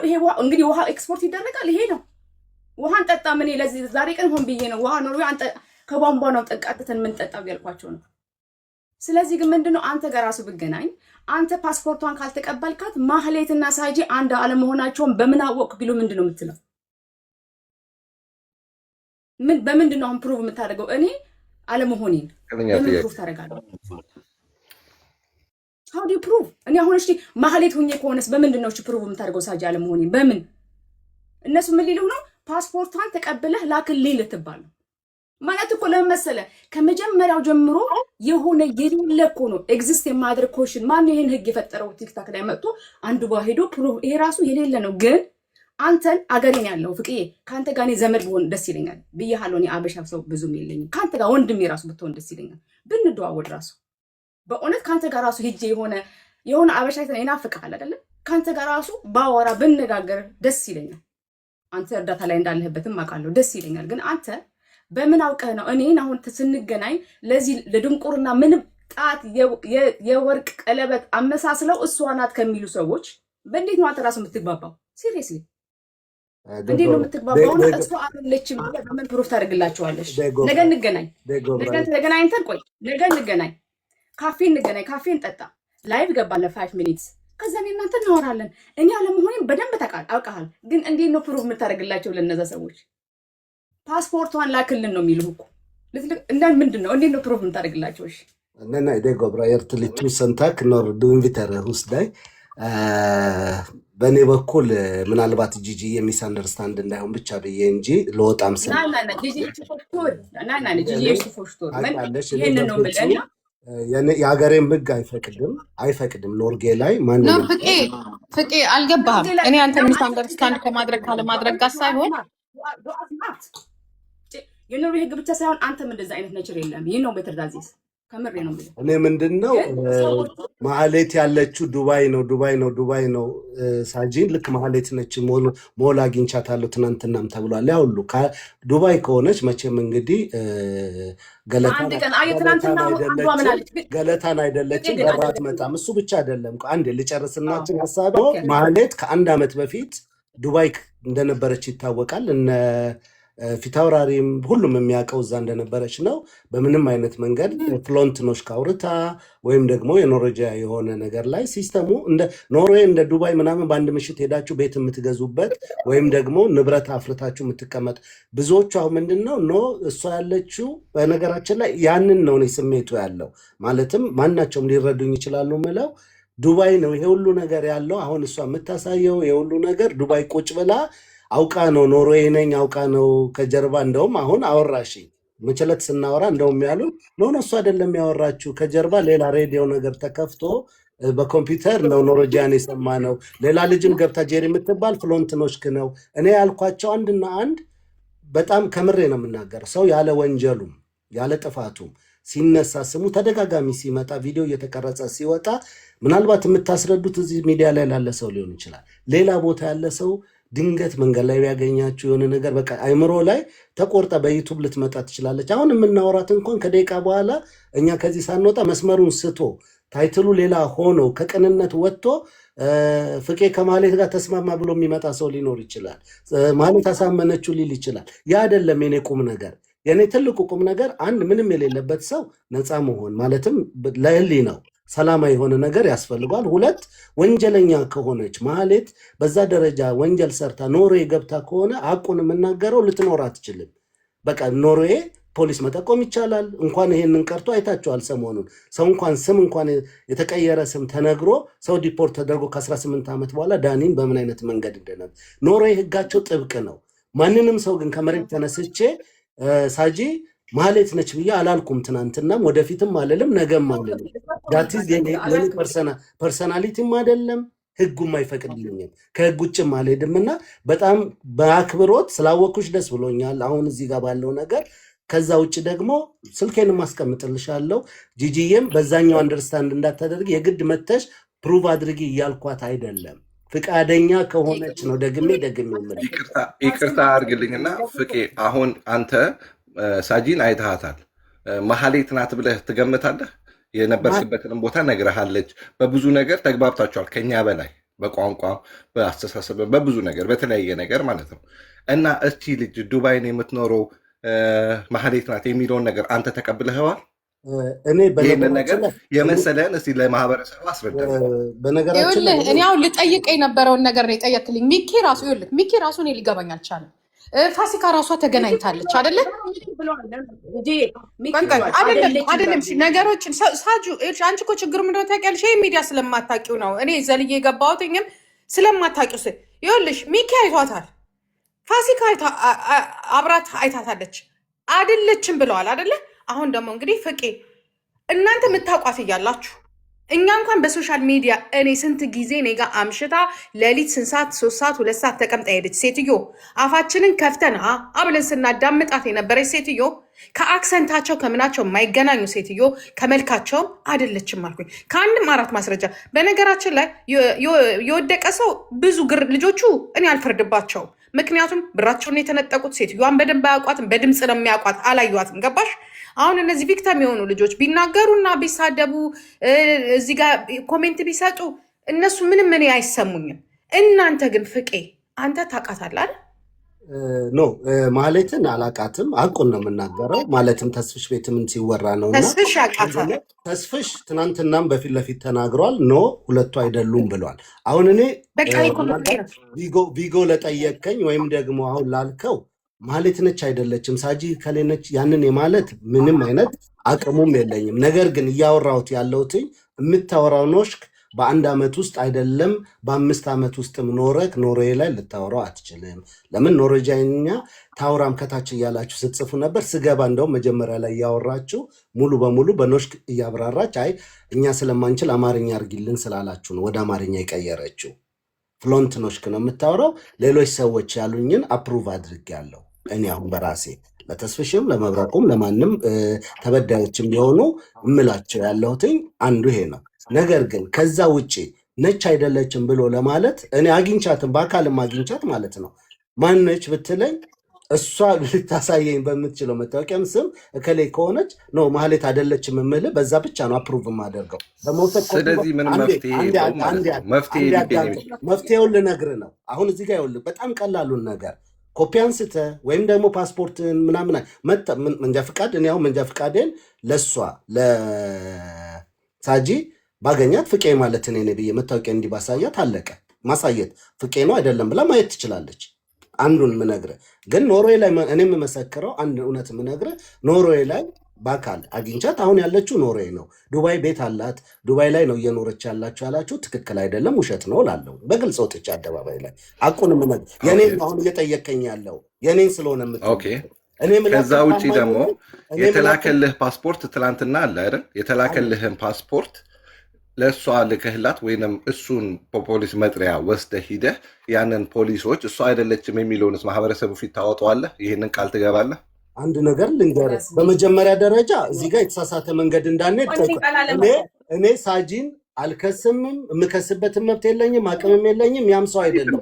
ይሄ ውሃ እንግዲህ ውሃ ኤክስፖርት ይደረጋል። ይሄ ነው ውሃን ጠጣ። ምን ለዚህ ዛሬ ቀን ሆን ብዬ ነው ውሃ ኖርዌይ አንተ ከቧንቧ ነው ጠቃጥተን ምን ጠጣው ያልኳቸው ነው። ስለዚህ ግን ምንድነው አንተ ጋር ራሱ ብገናኝ አንተ ፓስፖርቷን ካልተቀበልካት ማህሌትና ሳጂ አንድ አለመሆናቸውን በምን አወቅ ቢሉ ምንድነው የምትለው? በምንድነው አሁን ፕሩቭ የምታደርገው? እኔ አለመሆኔን በምን ፕሩቭ ታደርጋለህ? how do you prove? እኔ አሁን እሺ ማህሌት ሆኜ ከሆነስ በምንድነው እሺ ፕሩቭ የምታደርገው ሳጂ አለመሆኔን? በምን እነሱ ምን ሊሉ ነው? ፓስፖርቷን ተቀብለህ ላክልኝ ልትባል ነው ማለት እኮ። ለምን መሰለህ ከመጀመሪያው ጀምሮ የሆነ የሌለ እኮ ነው ኤግዚስት የማድረግ ኮሽን። ማን ይሄን ህግ የፈጠረው? ቲክታክ ላይ መጥቶ አንዱ ጋር ሄዶ ፕሩቭ ይሄ ራሱ የሌለ ነው። ግን አንተን አገሬን ያለው ፍቅዬ ከአንተ ጋር እኔ ዘመድ ብሆን ደስ ይለኛል ብያለሁ። እኔ አበሻ ሰው ብዙም የለኝም። ከአንተ ጋር ወንድሜ ራሱ ብትሆን ደስ ይለኛል ብንደዋወድ ራሱ በእውነት ከአንተ ጋር ራሱ ሄጄ የሆነ አበሻ ይናፍቅሃል አይደለ? ከአንተ ጋር ራሱ ባወራ ብነጋገር ደስ ይለኛል። አንተ እርዳታ ላይ እንዳለህበትም አውቃለሁ፣ ደስ ይለኛል። ግን አንተ በምን አውቀህ ነው እኔን አሁን ስንገናኝ ለዚህ ለድንቁርና ምንም ጣት የወርቅ ቀለበት አመሳስለው እሷ ናት ከሚሉ ሰዎች በእንዴት ነው አንተ ራሱ የምትግባባው? ሲሪየስሊ እንዴት ነው የምትግባባው? እሷ አይደለችም ብለህ በምን ፕሩፍ ታደርግላቸዋለሽ? ነገ እንገናኝ፣ ነገ ተገናኝተን ቆይ፣ ነገ እንገናኝ፣ ካፌ እንገናኝ፣ ካፌ እንጠጣ፣ ላይቭ ገባለ 5 ሚኒትስ ከዛ እኔ እናንተ እናወራለን። እኔ አለመሆኔን በደንብ አውቃሃል። ግን እንዴት ነው ፕሩፍ የምታደርግላቸው ለነዛ ሰዎች? ፓስፖርቷን ላክልን ነው የሚልህ እኮ እንደን ምንድን ነው? እንዴት ነው ፕሩፍ የምታደርግላቸው? እሺ ነና ኢዴጎ ብራየርት ሊቱ ሰንታክ ኖር ዱንቪተር ሁስዳይ በእኔ በኩል ምናልባት ጂጂ የሚስ አንደርስታንድ እንዳይሆን ብቻ ብዬ እንጂ ለወጣም ስለ የሀገሬም ህግ አይፈቅድም። ኖርዌይ ላይ ማንም ፍቄ አልገባህም። እኔ አንተ ሚስ አንደርስታንድ ከማድረግ ካለማድረግ ጋር ሳይሆን የኖርዌይ ህግ ብቻ ሳይሆን አንተም እንደዛ አይነት ነችር የለም። ይህ ነው ቤተር ዳዚስ ከምሬ ነው የምልህ። እኔ ምንድነው ግን ሰዎች ማህሌት ያለችው ዱባይ ነው። ሳጂን ልክ ማህሌት ነች ሞል አግኝቻታለሁ ትናንትናም ተብሏል። ያ ሁሉ ዱባይ ከሆነች መቼም እንግዲህ አንድ ቀን አየሁ ትናንትና አንዷ ምን አለች? ገለታን አይደለችም በራት መጣም። እሱ ብቻ አይደለም አንዴ ልጨርስናችን ሀሳብ ማህሌት ከ1 ዓመት በፊት ዱባይ እንደነበረች ይታወቃል። እነ ፊታውራሪም ሁሉም የሚያውቀው እዛ እንደነበረች ነው። በምንም አይነት መንገድ ፍሎንትኖች ካውርታ ወይም ደግሞ የኖርዌጅ የሆነ ነገር ላይ ሲስተሙ እንደ ኖርዌይ እንደ ዱባይ ምናምን በአንድ ምሽት ሄዳችሁ ቤት የምትገዙበት ወይም ደግሞ ንብረት አፍርታችሁ የምትቀመጥ ብዙዎቹ አሁን ምንድን ነው እሷ ያለችው በነገራችን ላይ ያንን ነው ስሜቱ ያለው ማለትም ማናቸውም ሊረዱኝ ይችላሉ ምለው ዱባይ ነው ይሄ ሁሉ ነገር ያለው። አሁን እሷ የምታሳየው የሁሉ ነገር ዱባይ ቁጭ ብላ አውቃ ነው ኖርዌይ ነኝ አውቃ ነው ከጀርባ እንደውም አሁን አወራሽ መቸለት ስናወራ እንደውም ያሉ እሱ አይደለም ያወራችሁ ከጀርባ ሌላ ሬዲዮ ነገር ተከፍቶ በኮምፒውተር ነው ኖርዌጂያን የሰማ ነው። ሌላ ልጅም ገብታ ጄሪ የምትባል ፍሎንትኖችክ ነው። እኔ ያልኳቸው አንድና አንድ በጣም ከምሬ ነው የምናገር ሰው ያለ ወንጀሉም ያለ ጥፋቱም ሲነሳ ስሙ ተደጋጋሚ ሲመጣ ቪዲዮ እየተቀረጸ ሲወጣ ምናልባት የምታስረዱት እዚህ ሚዲያ ላይ ላለ ሰው ሊሆን ይችላል። ሌላ ቦታ ያለ ሰው ድንገት መንገድ ላይ ያገኛችሁ የሆነ ነገር በቃ አይምሮ ላይ ተቆርጣ በዩቱብ ልትመጣ ትችላለች። አሁን የምናወራት እንኳን ከደቂቃ በኋላ እኛ ከዚህ ሳንወጣ መስመሩን ስቶ ታይትሉ ሌላ ሆኖ ከቅንነት ወጥቶ ፍቄ ከማህሌት ጋር ተስማማ ብሎ የሚመጣ ሰው ሊኖር ይችላል። ማህሌት አሳመነችው ሊል ይችላል። ያ አይደለም የኔ ቁም ነገር። የኔ ትልቁ ቁም ነገር አንድ ምንም የሌለበት ሰው ነፃ መሆን ማለትም ለህሊናው ሰላማዊ የሆነ ነገር ያስፈልጓል። 2 ወንጀለኛ ከሆነች ማህሌት በዛ ደረጃ ወንጀል ሰርታ ኖርዌይ ገብታ ከሆነ አቁን የምናገረው ልትኖር አትችልም። በቃ ኖርዌይ ፖሊስ መጠቆም ይቻላል። እንኳን ይሄንን ቀርቶ አይታችኋል። ሰሞኑን ሰው እንኳን ስም እንኳን የተቀየረ ስም ተነግሮ ሰው ዲፖርት ተደርጎ ከ18 ዓመት በኋላ ዳኒን በምን አይነት መንገድ እንደነበር ኖርዌይ ህጋቸው ጥብቅ ነው። ማንንም ሰው ግን ከመሬት ተነስቼ ሳጂ ማህሌት ነች ብዬ አላልኩም። ትናንትናም ወደፊትም አልልም ነገም አልልም። ዳትዝ የኔ ፐርሰናሊቲም አይደለም ህጉም አይፈቅድልኝም። ከህግ ውጭም አልሄድምና በጣም በአክብሮት ስላወኩሽ ደስ ብሎኛል አሁን እዚህ ጋር ባለው ነገር። ከዛ ውጭ ደግሞ ስልኬን ማስቀምጥልሻለሁ። ጂጂዬም በዛኛው አንደርስታንድ እንዳታደርግ የግድ መተሽ ፕሩቭ አድርጊ እያልኳት አይደለም። ፍቃደኛ ከሆነች ነው ደግሜ ይቅርታ አድርግልኝና ፍቄ አሁን አንተ ሳጂን አይተሃታል። ማህሌት ናት ብለህ ትገምታለህ? የነበርክበትንም ቦታ ነግረሃለች። በብዙ ነገር ተግባብታችኋል ከኛ በላይ በቋንቋ በአስተሳሰብ በብዙ ነገር በተለያየ ነገር ማለት ነው። እና እስቲ ልጅ ዱባይን የምትኖረው ማህሌት ናት የሚለውን ነገር አንተ ተቀብለኸዋል? እኔ ይህንን ነገር የመሰለህን እስቲ ለማህበረሰቡ አስረዳ። በነገራችን ላይ እኔ አሁን ልጠይቅ የነበረውን ነገር ነው የጠየቅልኝ። ሚኪ ራሱ እኔ ሊገባኝ አልቻለም። ፋሲካ ራሷ ተገናኝታለች አይደለ? አይደለም ነገሮችን ሳጁ አንቺ እኮ ችግሩ ምንድን ነው ታውቂያለሽ? ይሄ ሚዲያ ስለማታውቂው ነው። እኔ ዘልዬ የገባሁትኝም ስለማታውቂው ይኸውልሽ፣ ሚኪ አይቷታል፣ ፋሲካ አብራት አይታታለች አይደለችም ብለዋል አይደለ? አሁን ደግሞ እንግዲህ ፍቄ እናንተ የምታውቋት እያላችሁ እኛ እንኳን በሶሻል ሚዲያ እኔ ስንት ጊዜ እኔ ጋር አምሽታ ሌሊት 3 ሰዓት 2 ሰዓት ተቀምጣ ሄደች ሴትዮ። አፋችንን ከፍተን አብለን ስናዳምጣት የነበረች ሴትዮ ከአክሰንታቸው ከምናቸው የማይገናኙ ሴትዮ ከመልካቸውም አይደለችም አልኩኝ። ከአንድም 4 ማስረጃ። በነገራችን ላይ የወደቀ ሰው ብዙ ልጆቹ እኔ አልፈርድባቸውም። ምክንያቱም ብራቸውን የተነጠቁት ሴትዮዋን በደንብ አያውቋትም፣ በድምፅ ነው የሚያውቋት፣ አላዩዋትም። ገባሽ? አሁን እነዚህ ቪክተም የሆኑ ልጆች ቢናገሩና ቢሳደቡ እዚህ ጋር ኮሜንት ቢሰጡ እነሱ ምንም እኔ አይሰሙኝም። እናንተ ግን ፍቄ አንተ ታውቃታለህ? ኖ ማለትን አላቃትም፣ አቁን ነው የምናገረው። ማለትም ተስፍሽ ቤት ምን ሲወራ ነው። ተስፍሽ ያውቃታል። ተስፍሽ ትናንትናም በፊት ለፊት ተናግሯል። ኖ ሁለቱ አይደሉም ብሏል። አሁን እኔ ቪጎ ለጠየቀኝ ወይም ደግሞ አሁን ላልከው ማህሌት ነች አይደለችም ሳጂ ከሌነች ያንን የማለት ምንም አይነት አቅሙም የለኝም። ነገር ግን እያወራሁት ያለሁት የምታወራው ኖሽክ በ1 ዓመት ውስጥ አይደለም በ5 ዓመት ውስጥም ኖረክ ኖርዌይ ላይ ልታወራው አትችልም። ለምን ኖርዌጂኛ ታውራም ከታች እያላችሁ ስትጽፉ ነበር። ስገባ እንደውም መጀመሪያ ላይ እያወራችሁ ሙሉ በሙሉ በኖሽክ እያብራራች አይ እኛ ስለማንችል አማርኛ አርጊልን ስላላችሁ ነው ወደ አማርኛ የቀየረችው። ፍሎንት ኖሽክ ነው የምታወራው። ሌሎች ሰዎች ያሉኝን አፕሩቭ አድርጌያለሁ እኔ አሁን በራሴ ለተስፍሽም ለመብረቁም ለማንም ተበዳዮችም ቢሆኑ እምላቸው ያለሁትኝ አንዱ ይሄ ነው። ነገር ግን ከዛ ውጭ ነች አይደለችም ብሎ ለማለት እኔ አግኝቻትም በአካልም አግኝቻት ማለት ነው ማነች ብትለኝ እሷ ልታሳየኝ በምትችለው መታወቂያም ስም እከሌ ከሆነች ነው ማህሌት አይደለችም የምልህ በዛ ብቻ ነው አፕሩቭ የማደርገው። ስለዚህ ምን መፍትሄውን ልነግርህ ነው። አሁን እዚህ ጋር ይኸውልህ በጣም ቀላሉን ነገር ኮፒ አንስተህ ወይም ደግሞ ፓስፖርትን ምናምን መንጃ ፍቃድ እኔ አሁን መንጃ ፍቃዴን ለእሷ ለሳጂ ባገኛት ፍቄ ማለት እኔ ብዬ መታወቂያ እንዲህ ባሳያት አለቀ። ማሳየት ፍቄ ነው አይደለም ብላ ማየት ትችላለች። አንዱን ምነግርህ ግን ኖርዌይ ላይ እኔ የምመሰክረው አንድ እውነት ምነግርህ ኖርዌይ ላይ በአካል አግኝቻት አሁን ያለችው ኖርዌይ ነው። ዱባይ ቤት አላት። ዱባይ ላይ ነው እየኖረች ያላችሁ ያላችሁ ትክክል አይደለም፣ ውሸት ነው ላለው በግልጽ ወጥቼ አደባባይ ላይ አቁን ምነግርህ የኔን አሁን እየጠየቀኝ ያለው የኔን ስለሆነ ከዛ ውጭ ደግሞ የተላከልህ ፓስፖርት ትላንትና አለ አይደል? የተላከልህን ፓስፖርት ለእሷ ልከህላት ወይም እሱን በፖሊስ መጥሪያ ወስደህ ሂደህ ያንን ፖሊሶች እሷ አይደለችም የሚለውንስ ማህበረሰቡ ፊት ታወጣዋለህ? ይህንን ቃል ትገባለህ? አንድ ነገር ልንገርህ። በመጀመሪያ ደረጃ እዚህ ጋር የተሳሳተ መንገድ እንዳንሄድ እኔ ሳጂን አልከስምም፣ የምከስበትን መብት የለኝም፣ አቅምም የለኝም። ያም ሰው አይደለም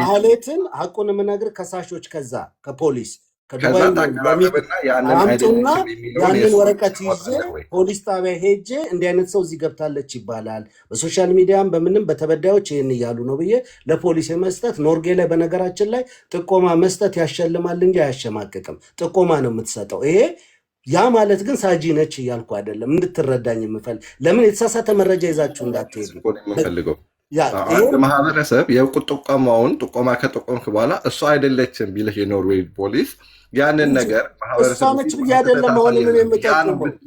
ማህሌትን ሀቁን የምነግርህ ከሳሾች ከዛ ከፖሊስ አምጡና ያንን ወረቀት ይዤ ፖሊስ ጣቢያ ሄጄ እንዲህ አይነት ሰው እዚህ ገብታለች ይባላል በሶሻል ሚዲያም በምንም በተበዳዮች ይህን እያሉ ነው ብዬ ለፖሊስ መስጠት። ኖርጌ ላይ በነገራችን ላይ ጥቆማ መስጠት ያሸልማል እንጂ አያሸማቅቅም። ጥቆማ ነው የምትሰጠው። ይሄ ያ ማለት ግን ሳጂ ነች እያልኩ አይደለም፣ እንድትረዳኝ የምፈልግ ለምን የተሳሳተ መረጃ ይዛችሁ እንዳትሄዱ የምፈልገው አንድ ማህበረሰብ ጥቆማውን ጥቆማ ከጠቆምክ በኋላ እሷ አይደለችም ቢልህ የኖርዌይ ፖሊስ ያንን ነገር ማህበረሰቡ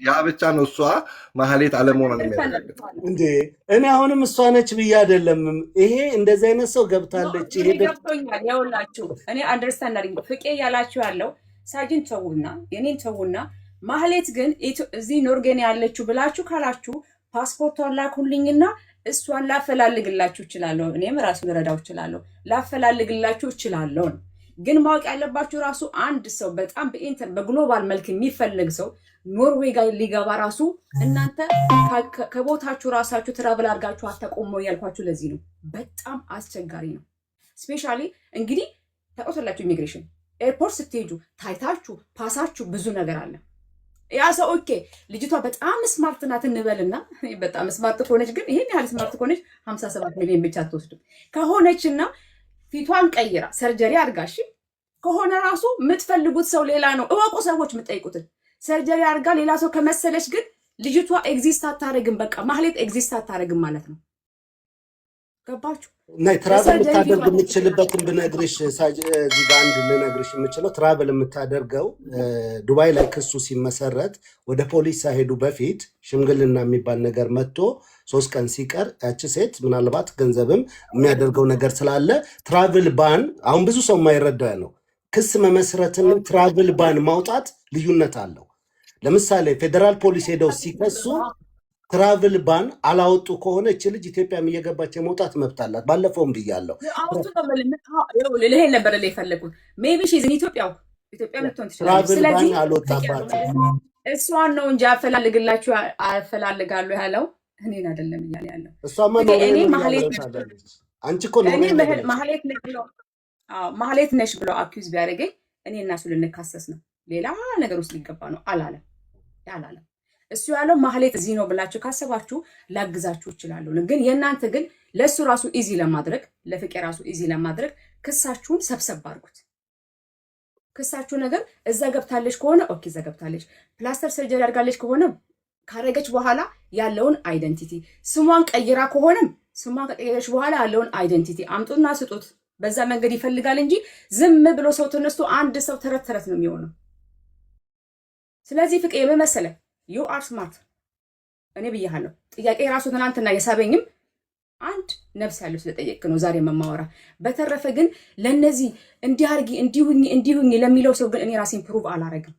ያ ብቻ ነው እሷ ማህሌት አለመሆኗን የሚያረጋግጠው እንዴ? እኔ አሁንም እሷ ነች ብዬ አይደለም። ይሄ እንደዚህ አይነት ሰው ገብታለች። ይሄ ገብቶኛል። ያውላችሁ እኔ አንደርስታንድ አድርጉ። ፍቄ ያላችሁ ያለው ሳጅን ተውና የኔን ተውና ማህሌት ግን እዚህ ኖርጌን ያለችው ብላችሁ ካላችሁ ፓስፖርቷን ላኩልኝና እሷን ላፈላልግላችሁ እችላለሁ። እኔም ራሱ ልረዳው እችላለሁ፣ ላፈላልግላችሁ እችላለሁ። ግን ማወቅ ያለባችሁ ራሱ አንድ ሰው በጣም በግሎባል መልክ የሚፈልግ ሰው ኖርዌይ ጋር ሊገባ ራሱ እናንተ ከቦታችሁ ራሳችሁ ትራቭል አድርጋችሁ አታቆሙ ያልኳችሁ ለዚህ ነው። በጣም አስቸጋሪ ነው። ስፔሻሊ እንግዲህ ታውቁታላችሁ፣ ኢሚግሬሽን ኤርፖርት ስትሄዱ ታይታችሁ ፓሳችሁ ብዙ ነገር አለ። ያ ሰው ኦኬ ልጅቷ በጣም ስማርት ናት እንበልና በጣም ስማርት ከሆነች ግን ይሄን ያህል ስማርት ከሆነች 57 ሚሊዮን ብቻ አትወስድም። ከሆነችና ፊቷን ቀይራ ሰርጀሪ አድርጋሽ ከሆነ ራሱ የምትፈልጉት ሰው ሌላ ነው። እወቁ ሰዎች የምትጠይቁትን ሰርጀሪ አድርጋ ሌላ ሰው ከመሰለች ግን ልጅቷ ኤግዚስት አታደርግም። በቃ ማህሌት ኤግዚስት አታደርግም ማለት ነው። ገባችሁ? ናይ ትራቨል የምታደርግ የምትችልበትን ብነግርሽ እዚህ ጋር አንድ ልነግርሽ የምችለው ትራቨል የምታደርገው ዱባይ ላይ ክሱ ሲመሰረት ወደ ፖሊስ ሳይሄዱ በፊት ሽምግልና የሚባል ነገር መጥቶ 3 ቀን ሲቀር ያቺ ሴት ምናልባት ገንዘብም የሚያደርገው ነገር ስላለ ትራቭል ባን አሁን ብዙ ሰው የማይረዳ ነው። ክስ መመስረትን ትራቭል ባን ማውጣት ልዩነት አለው። ለምሳሌ ፌዴራል ፖሊስ ሄደው ሲከሱ ትራቭል ባን አላወጡ ከሆነ እች ልጅ ኢትዮጵያም እየገባች የመውጣት መብት አላት። ባለፈውም ብያለሁ። ይሄን ነበር የፈለጉት። ሜይ ቢ ሺዝ ኢትዮጵያ ልትሆን ትችላለች። ስለዚህ እሷን ነው እንጂ አፈላልጋለሁ ያለው እኔን አይደለም እያለ ያለው። እሷማ አንቺ እኮ ማህሌት ነሽ ብለው አኪዩዝ ቢያደርገኝ እኔ እና እሱ ልንካሰስ ነው፣ ሌላ ነገር ውስጥ ሊገባ ነው አላለም። እሱ ያለው ማህሌት እዚህ ነው ብላችሁ ካሰባችሁ ላግዛችሁ እችላለሁ። ግን የእናንተ ግን ለእሱ ራሱ ኢዚ ለማድረግ ለፍቄ ራሱ ኢዚ ለማድረግ ክሳችሁን ሰብሰብ አድርጉት። ክሳችሁ ነገር እዛ ገብታለች ከሆነ ኦኬ እዛ ገብታለች፣ ፕላስተር ሰርጀሪ አድርጋለች ከሆነ ካረገች በኋላ ያለውን አይደንቲቲ፣ ስሟን ቀይራ ከሆነም ስሟን ከቀየረች በኋላ ያለውን አይደንቲቲ አምጡና ስጡት። በዛ መንገድ ይፈልጋል እንጂ ዝም ብሎ ሰው ተነስቶ አንድ ሰው ተረት ተረት ነው የሚሆነው። ስለዚህ ፍቄ የመሰለ ዩ አር ስማርት እኔ ብያለሁ። ጥያቄ ራሱ ትናንትና የሳበኝም አንድ ነፍስ ያለው ስለጠየቅ ነው ዛሬ መማወራ። በተረፈ ግን ለነዚህ እንዲያርጊ እንዲሁኝ ለሚለው ሰው ግን እኔ ራሴን ፕሩቭ አላረግም፣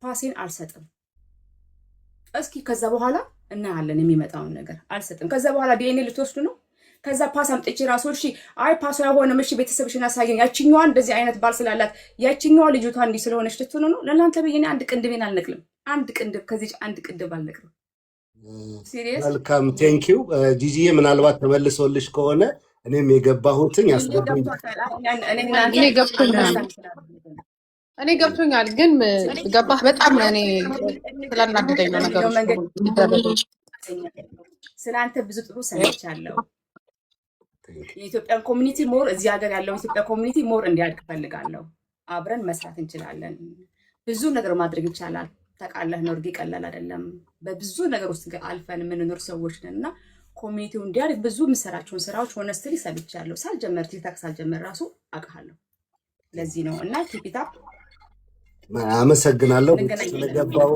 ፓሴን አልሰጥም። እስኪ ከዛ በኋላ እናያለን የሚመጣውን ነገር። አልሰጥም። ከዛ በኋላ ዲኤንኤ ልትወስዱ ነው። ከዛ ፓስ አምጥቼ ራሱ እሺ አይ ፓሱ አይሆንም እሺ ቤተሰብሽን አሳየኝ ያቺኛዋ እንደዚህ አይነት ባል ስላላት ያቺኛዋ ልጅቷ እንዲህ ስለሆነች ልትሆነ ነው ለእናንተ ብዬ አንድ ቅንድቤን አልነቅልም አንድ ቅንድብ ከዚህ አንድ ቅንድብ አልነቅልም ሲሪየስ መልካም ቴንኪው ጂጂዬ ምናልባት ተመልሶልሽ ከሆነ እኔም የገባሁትን ያስገቡኝ እኔ ገብቶኛል ግን ገባህ በጣም እኔ ስላናደደኝ ነው ነገሮች ስለአንተ ብዙ ጥሩ ሰምቻለሁ የኢትዮጵያን ኮሚኒቲ ሞር እዚህ ሀገር ያለው ኢትዮጵያ ኮሚኒቲ ሞር እንዲያድግ ፈልጋለሁ አብረን መስራት እንችላለን ብዙ ነገር ማድረግ ይቻላል ታውቃለህ ኖርጌ ቀላል አይደለም በብዙ ነገር ውስጥ አልፈን የምንኖር ሰዎች ነንና ኮሚኒቲው እንዲያድግ ብዙ የምሰራቸውን ስራዎች ሆነስትሊ ሰብቻለሁ ሳልጀመር ቲክታክ ሳልጀመር ራሱ አውቃለሁ ለዚህ ነው እና ቲፒታ አመሰግናለሁ ስለገባው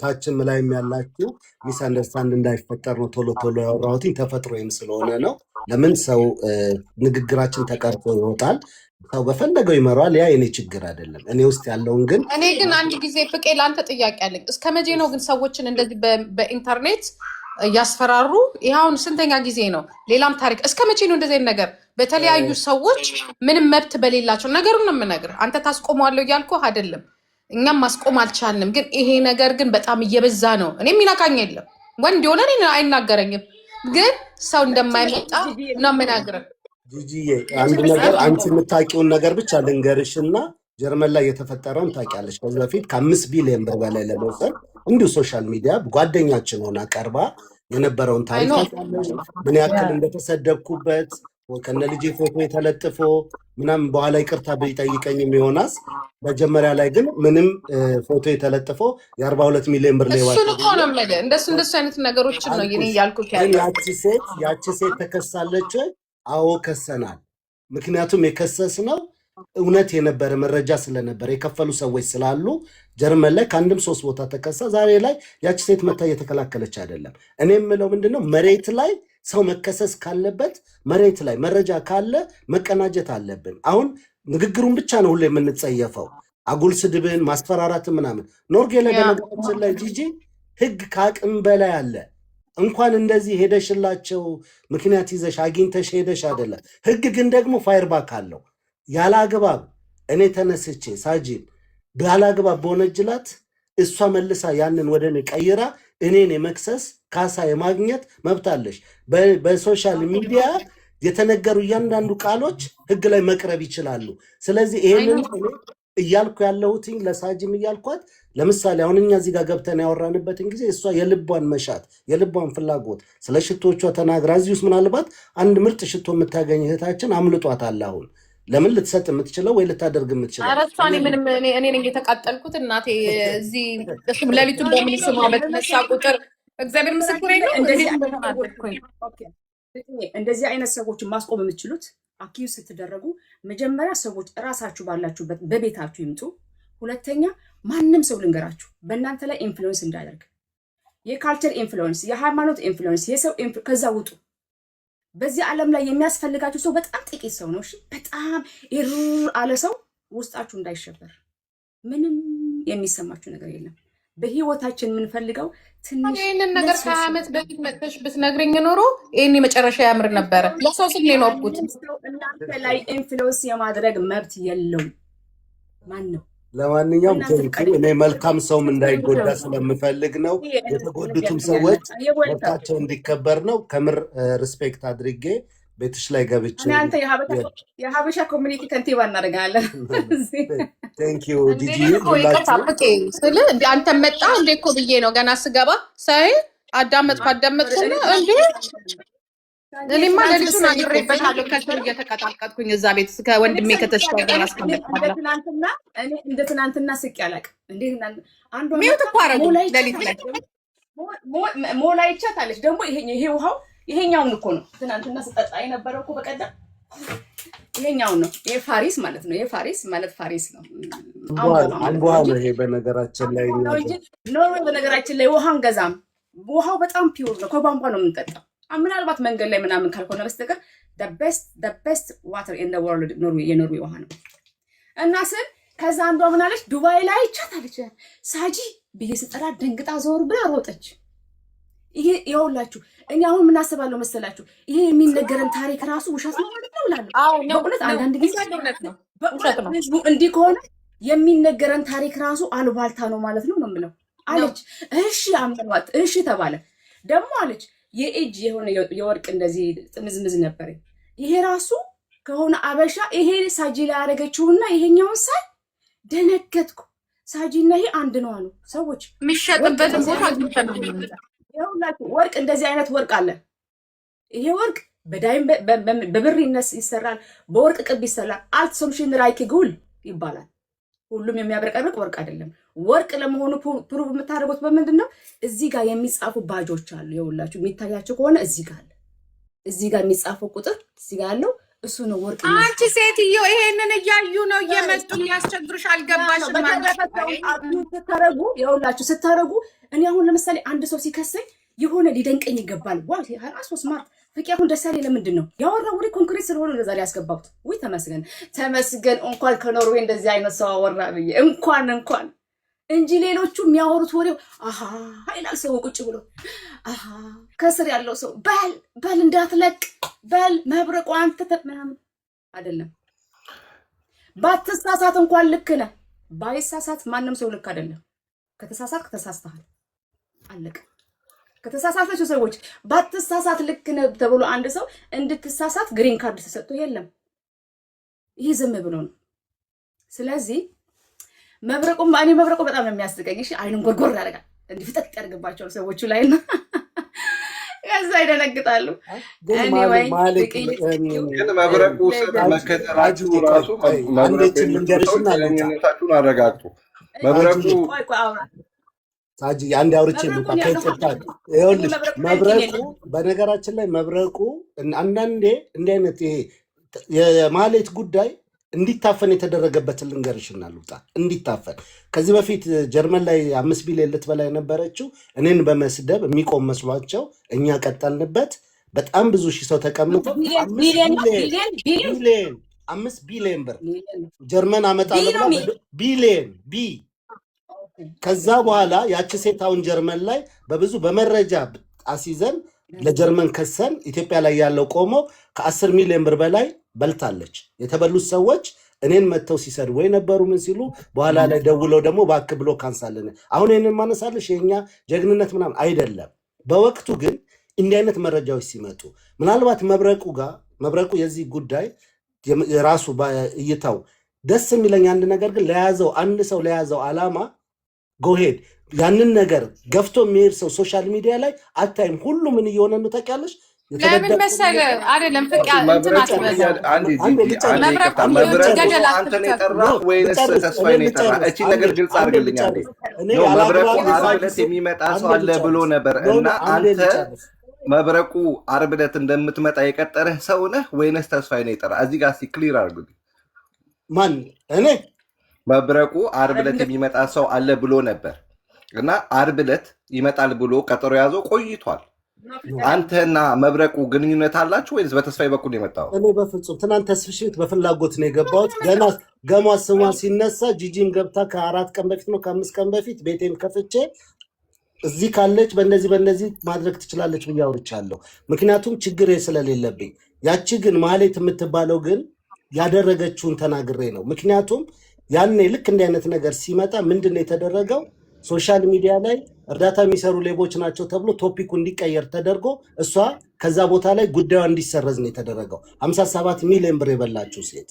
ታችም ላይም ያላችሁ ሚስ አንደርስታንድ እንዳይፈጠር ነው ቶሎ ቶሎ ያወራሁትኝ ተፈጥሮዬም ስለሆነ ነው ለምን ሰው ንግግራችን ተቀርጾ ይወጣል ሰው በፈለገው ይመራል ያ የኔ ችግር አይደለም እኔ ውስጥ ያለውን ግን እኔ ግን አንድ ጊዜ ፍቄ ላንተ ጥያቄ አለኝ እስከመቼ ነው ግን ሰዎችን እንደዚህ በኢንተርኔት ያስፈራሩ ይሄውን ስንተኛ ጊዜ ነው ሌላም ታሪክ እስከመቼ ነው እንደዚህ ነገር በተለያዩ ሰዎች ምንም መብት በሌላቸው ነገሩን ነው የምነግርህ አንተ ታስቆመዋለሁ እያልኩ አይደለም እኛም ማስቆም አልቻልንም ግን ይሄ ነገር ግን በጣም እየበዛ ነው እኔ የሚነካኝ የለም ወንድ ሆነ እኔ አይናገረኝም ግን ሰው እንደማይመጣ ነው የምናገረው ጂጂዬ አንድ ነገር አንቺ የምታውቂውን ነገር ብቻ ልንገርሽና ጀርመን ላይ የተፈጠረውን ታውቂያለሽ ከዚህ በፊት ከ5 ቢሊዮን ብር በላይ ለመውሰድ እንዲሁ ሶሻል ሚዲያ ጓደኛችን ሆና ቀርባ የነበረውን ታሪክ ምን ያክል እንደተሰደብኩበት ከነ ልጅ ፎቶ የተለጥፎ ምናምን በኋላ ይቅርታ ቢጠይቀኝም ዮናስ መጀመሪያ ላይ ግን ምንም ፎቶ የተለጥፎ የ42 ሚሊዮን ብር ላይ እሱን እኮ ነው የምልህ እንደሱ አይነት ነገሮችን ነው የኔ ያልኩት ያቺ ሴት ተከሳለች አዎ ከሰናል ምክንያቱም የከሰስነው እውነት የነበረ መረጃ ስለነበረ የከፈሉ ሰዎች ስላሉ ጀርመን ላይ ከአንድም 3 ቦታ ተከሳ ዛሬ ላይ ያቺ ሴት መታ እየተከላከለች አይደለም እኔ የምለው ምንድነው መሬት ላይ ሰው መከሰስ ካለበት መሬት ላይ መረጃ ካለ መቀናጀት አለብን አሁን ንግግሩን ብቻ ነው ሁሉ የምንጸየፈው አጉል ስድብን ማስፈራራትን ምናምን ኖርጌ ላይ በነገራችን ላይ ጂጂ ህግ ከአቅም በላይ አለ እንኳን እንደዚህ ሄደሽላቸው ምክንያት ይዘሽ አግኝተሽ ሄደሽ አይደለም ህግ ግን ደግሞ ፋየርባክ አለው ያለ አግባብ እኔ ተነስቼ ሳጂን ያለ አግባብ በወነጅላት እሷ መልሳ ያንን ወደ እኔ ቀይራ እኔን የመክሰስ ካሳ የማግኘት መብታለሽ በሶሻል ሚዲያ የተነገሩ እያንዳንዱ ቃሎች ህግ ላይ መቅረብ ይችላሉ ስለዚህ ይሄንን እያልኩ ያለሁትኝ ለሳጂም እያልኳት ለምሳሌ አሁን እኛ እዚህ ጋር ገብተን ያወራንበትን ጊዜ እሷ የልቧን መሻት የልቧን ፍላጎት ስለ ሽቶቿ ተናግራ እዚህ ውስጥ ምናልባት አንድ ምርጥ ሽቶ የምታገኝ እህታችን አምልጧታል አሁን ለምን ልትሰጥ የምትችለው ወይ ልታደርግ የምትችለው አረሷኔ ምንም እኔ ነኝ የተቃጠልኩት እናቴ እዚህ እሱም ለሊቱ በምን ስሟ በተነሳ ቁጥር እግዚአብሔር ምስክሬ ነው እንደዚህ አይነት ሰዎችን ማስቆም የምትችሉት አኪዩዝ ስትደረጉ መጀመሪያ ሰዎች እራሳችሁ ባላችሁበት በቤታችሁ ይምጡ ሁለተኛ ማንም ሰው ልንገራችሁ በእናንተ ላይ ኢንፍሉዌንስ እንዳያደርግ የካልቸር ኢንፍሉዌንስ የሃይማኖት ኢንፍሉዌንስ የሰው ከዛ ውጡ በዚህ ዓለም ላይ የሚያስፈልጋችሁ ሰው በጣም ጥቂት ሰው ነው እሺ በጣም ይሩ አለ ሰው ውስጣችሁ እንዳይሸበር ምንም የሚሰማችሁ ነገር የለም በህይወታችን የምንፈልገው ትንሽ ይሄንን ነገር ከዓመት በፊት መጥተሽ ብትነግረኝ ኖሮ ይሄን መጨረሻ ያምር ነበር ለሰው ስል የኖርኩት እናንተ ላይ ኢንፍሉዌንስ የማድረግ መብት የለውም ማን ነው ለማንኛውም እኔ መልካም ሰውም እንዳይጎዳ ስለምፈልግ ነው የተጎዱትም ሰዎች ወጣቸው እንዲከበር ነው ከምር ሪስፔክት አድርጌ ቤትሽ ላይ ገብቼ እናንተ የሀበሻ ኮሚኒቲ ከንቲባ እናደርጋለን ቴንክ ዩ ዲጂ ስለ እንደ አንተ መጣ እንደ እኮ ብዬ ነው ገና ስገባ ሳይ አዳመጥኩና እንዴ እኔማ ለሊቱን አድሬበታለሁ ከስር እየተቀጣቀጥኩኝ እዛ ቤት ከወንድሜ ከተሽከው ጋር አስቀምጣለሁ እንደ ትናንትና ስቅ ያላቅ እንዴት አንዱ ሚውት እኮ አደረጉ ለሊት ላይ ሞላ ይቻታለች ደግሞ ይሄ ውሃው ይሄኛውን እኮ ነው ትናንትና ስጠጣ የነበረው እኮ በቀደም ይሄኛውን ነው ይሄ ፋሪስ ማለት ነው ይሄ ፋሪስ ማለት ፋሪስ ነው አንጓ ነው ይሄ በነገራችን ላይ ኖርዌይ በነገራችን ላይ ውሃን ገዛም ውሃው በጣም ፒውር ነው ከቧንቧ ነው የምንጠጣው ምናልባት መንገድ ላይ ምናምን ካልሆነ በስተቀር the best water in the world የኖርዌይ ውሃ ነው እና ስል ከዛ አንዷ ምን አለች ዱባይ ላይ ቻታለች ሳጂ ብዬ ስጠራ ደንግጣ ዞር ብላ ሮጠች ይሄ ይኸውላችሁ እኔ አሁን ምን አስባለሁ መሰላችሁ? ይሄ የሚነገረን ታሪክ ራሱ ውሸት ነው ማለት ነው እላለሁ። በእውነት አንዳንድ ጊዜ ህዝቡ እንዲህ ከሆነ የሚነገረን ታሪክ ራሱ አሉባልታ ነው ማለት ነው የምለው አለች። እሺ አመኗት፣ እሺ ተባለ። ደግሞ አለች የእጅ የሆነ የወርቅ እንደዚህ ጥምዝምዝ ነበር። ይሄ ራሱ ከሆነ አበሻ ይሄ ሳጂ ላይ ያደረገችውና ይሄኛውን ሳይ ደነገጥኩ። ሳጂና ይሄ አንድ ነው አሉ ሰዎች። የሚሸጥበትን ቦታ ይኸውላችሁ ወርቅ እንደዚህ አይነት ወርቅ አለ። ይሄ ወርቅ በዳይም በብር ይሰራል፣ በወርቅ ቅብ ይሰራል። አልት ሶሉሽን ራይክ ጉል ይባላል። ሁሉም የሚያብረቀርቅ ወርቅ አይደለም። ወርቅ ለመሆኑ ፕሩቭ የምታደርጉት በምንድን ነው? እዚህ ጋር የሚጻፉ ባጆች አሉ። ይኸውላችሁ የሚታያቸው ከሆነ እዚህ ጋር አለ። እዚህ ጋር የሚጻፈው ቁጥር እዚህ ጋር ያለው እሱ ነው ወርቅ። አንቺ ሴትዮ ይሄንን እያዩ ነው እየመጡ የሚያስቸግሩሽ። አልገባሽም ስታረጉ ይኸውላችሁ ስታረጉ እኔ አሁን ለምሳሌ አንድ ሰው ሲከሰኝ የሆነ ሊደንቀኝ ይገባል። ዋው ራሱ ስማርት ፍቄ አሁን ደስ ያለኝ ለምንድን ነው ያወራው? ወሬ ኮንክሪት ስለሆነ ለዛሬ ያስገባሁት። ወይ ተመስገን ተመስገን። እንኳን ከኖርዌይ እንደዚህ አይነት ሰው አወራ ብዬ እንኳን እንጂ ሌሎቹ የሚያወሩት ወሬው አሃ ይላል ሰው ቁጭ ብሎ አሃ። ከስር ያለው ሰው በል እንዳትለቅ በል መብረቁ አንተ ምናምን አይደለም። ባትሳሳት እንኳን ልክ ነህ። ባይሳሳት ማንም ሰው ልክ አይደለም። ከተሳሳት ተሳስተሃል፣ አለቀ። ከተሳሳታችሁ ሰዎች ባትሳሳት ልክ ነህ ተብሎ አንድ ሰው እንድትሳሳት ግሪን ካርድ ተሰጥቶ የለም። ይህ ዝም ብሎ ነው። ስለዚህ መብረቁ በጣም ነው የሚያስቀኝ። እሺ አይኑን ጎርጎር ያደርጋል፣ እንዲህ ፍጠጥ ያደርግባቸዋል ሰዎቹ ላይ እና ከዛ ይደነግጣሉ። ግን መብረቁ መከተላችሁ ራሱ መብረቁን አረጋግጡ። መብረቁ ሳጂ አንድ አውርቼ ልውጣ ከይጥታ ይኸውልሽ፣ መብረቁ በነገራችን ላይ መብረቁ አንዳንዴ እንዲህ አይነት ይሄ የማህሌት ጉዳይ እንዲታፈን የተደረገበትን ልንገርሽና ልውጣ። እንዲታፈን ከዚህ በፊት ጀርመን ላይ 5 ቢሊዮን ልትበላ የነበረችው እኔን በመስደብ የሚቆም መስሏቸው እኛ ቀጠልንበት። በጣም ብዙ ሺህ ሰው ተቀምጦ 5 ቢሊዮን ብር ጀርመን አመጣለሁ ቢሊዮን ከዛ በኋላ ያቺ ሴት አሁን ጀርመን ላይ በብዙ በመረጃ አሲዘን ለጀርመን ከሰን ኢትዮጵያ ላይ ያለው ቆሞ ከ10 ሚሊዮን ብር በላይ በልታለች። የተበሉት ሰዎች እኔን መተው ሲሰድቡ ወይ ነበሩ ምን ሲሉ በኋላ ላይ ደውለው ደግሞ ባክ ብሎ ካንሳለን። አሁን ይሄንን ማነሳለሽ የኛ ጀግንነት ምናምን አይደለም። በወቅቱ ግን እንዲህ አይነት መረጃዎች ሲመጡ ምናልባት መብረቁ የዚህ ጉዳይ የራሱ እይታው ደስ የሚለኝ አንድ ነገር ግን ለያዘው አንድ ሰው ለያዘው አላማ ጎሄድ ያንን ነገር ገፍቶ የሚሄድ ሰው ሶሻል ሚዲያ ላይ አታይም። ሁሉ ምን እየሆነ ነው ታውቂያለሽ? ለምን መሰለህ አይደለም ፍቃ አንተን የጠራህ ወይንስ ተስፋዬን የጠራህ? እቺ ነገር ግልጽ አድርግልኝ። መብረቁ ዓርብ ዕለት የሚመጣ ሰው አለ ብሎ ነበር እና አንተ መብረቁ ዓርብ ዕለት እንደምትመጣ የቀጠረህ ሰው ነህ ወይንስ ተስፋዬን የጠራህ? እዚህ ጋር እስኪ ክሊር አድርጉልኝ። ማን እኔ? መብረቁ ዓርብ ዕለት የሚመጣ ሰው አለ ብሎ ነበር እና ዓርብ ዕለት ይመጣል ብሎ ቀጠሮ ያዘው ቆይቷል። አንተና መብረቁ ግንኙነት አላችሁ ወይስ በተስፋዬ በኩል የመጣው? እኔ በፍጹም ትናንት ተስፍሽት በፍላጎት ነው የገባሁት። ገና ስሟ ሲነሳ ጂጂም ገብታ ከ4 ቀን በፊት ነው ከ5 ቀን በፊት ቤቴን ከፍቼ እዚህ ካለች በእነዚህ ማድረግ ትችላለች ብዬ አውርቻለሁ። ምክንያቱም ችግር ስለሌለብኝ። ያቺ ግን ማህሌት የምትባለው ግን ያደረገችውን ተናግሬ ነው። ምክንያቱም ያኔ ልክ እንዲህ አይነት ነገር ሲመጣ ምንድን ነው የተደረገው? ሶሻል ሚዲያ ላይ እርዳታ የሚሰሩ ሌቦች ናቸው ተብሎ ቶፒኩ እንዲቀየር ተደርጎ እሷ ከዛ ቦታ ላይ ጉዳዩ እንዲሰረዝ ነው የተደረገው። 57 ሚሊዮን ብር የበላችው ሴት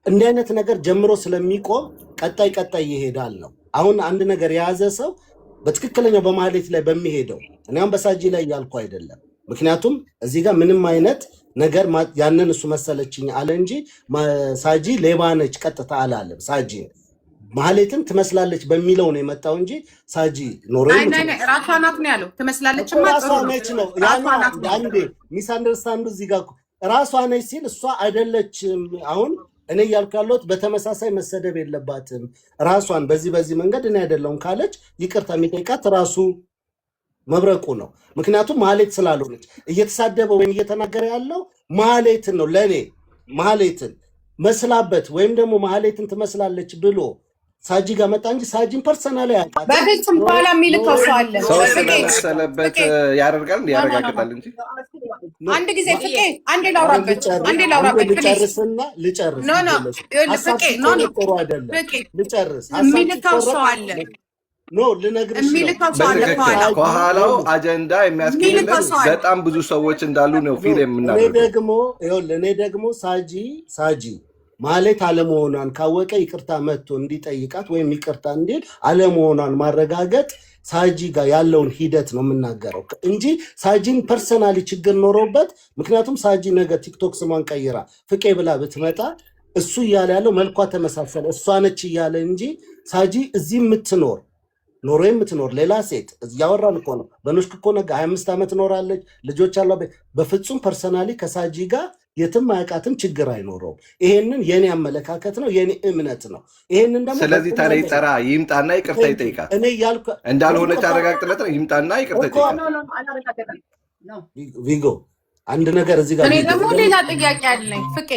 እንዲህ አይነት ነገር ጀምሮ ስለሚቆም ቀጣይ ይሄዳል ነው። አሁን አንድ ነገር የያዘ ሰው በትክክለኛው በማህሌት ላይ በሚሄደው እኔም በሳጂ ላይ ያልኩ አይደለም። ምክንያቱም እዚህ ጋር ምንም አይነት ነገር ያንን እሱ መሰለችኝ አለ እንጂ ሳጂ ሌባ ነች ቀጥታ አላለም። ሳጂ ማህሌትን ትመስላለች በሚለው ነው የመጣው እንጂ ሳጂ ኖሮ ራሷ ናት ነው ያለው። ትመስላለች ራሷ ነች ነው አንዴ ሚስ አንደርስታንዱ እዚህ ጋር ራሷ ነች ሲል እሷ አይደለችም። አሁን እኔ እያልኩ ያለሁት በተመሳሳይ መሰደብ የለባትም። ራሷን በዚህ መንገድ እኔ አይደለሁም ካለች ይቅርታ የሚጠይቃት ራሱ መብረቁ ነው። ምክንያቱም ማህሌት ስላልሆነች እየተሳደበ ወይም እየተናገረ ያለው ማህሌትን ነው። ለእኔ ማህሌትን መስላበት ወይም ደግሞ ማህሌትን ትመስላለች ብሎ ሳጂ ጋር መጣ እንጂ ሳጂን ፐርሰናሊ ያውቃታል። በፍጹም በኋላ የሚልከው ሰው አለ። ሰው ፍቄ ስለመሰለበት ያደርጋል እንዴ? ያረጋግጣል እንጂ አንድ ጊዜ ፍቄ አንዴ ላውራበት ልጨርስና ልጨርስ ኖ ኖ ፍቄ ኖ ኖ ጥሩ አይደለም። ፍቄ ልጨርስ የሚልከው ሰው አለ። ኖ ልነግርሽ ነው። የሚልከው ሰው አለ። ከኋላው አጀንዳ የሚያስቀምጥ በጣም ብዙ ሰዎች እንዳሉ ነው ፊልም የምናደርገው። እኔ ደግሞ ሳጂ ማለት አለመሆኗን ካወቀ ይቅርታ መጥቶ እንዲጠይቃት ወይም ይቅርታ እንዲል አለመሆኗን ማረጋገጥ ሳጂ ጋር ያለውን ሂደት ነው የምናገረው እንጂ ሳጂን ፐርሰናሊ ችግር ኖሮበት። ምክንያቱም ሳጂ ነገ ቲክቶክ ስሟን ቀይራ ፍቄ ብላ ብትመጣ እሱ እያለ ያለው መልኳ ተመሳሰለ እሷ ነች እያለ እንጂ ሳጂ እዚህ የምትኖር ኖሮ የምትኖር ሌላ ሴት እያወራን እኮ ነው። በኖሽክ እኮ ነገ 25 ዓመት ኖራለች፣ ልጆች አሏ። በፍጹም ፐርሰናሊ ከሳጂ ጋር የትም አያውቃትም፣ ችግር አይኖረውም። ይሄንን የኔ አመለካከት ነው፣ የኔ እምነት ነው። ይሄንን ደግሞ ስለዚህ ታዲያ ይጠራ ይምጣና ይቅርታ ይጠይቃል። እኔ ያልኩ እንዳልሆነች አረጋግጥለት ነው። ይምጣና ይቅርታ ይጠይቃል። ቪጎ አንድ ነገር እዚህ ጋር እኔ ደግሞ ሌላ ጥያቄ አለኝ ፍቄ፣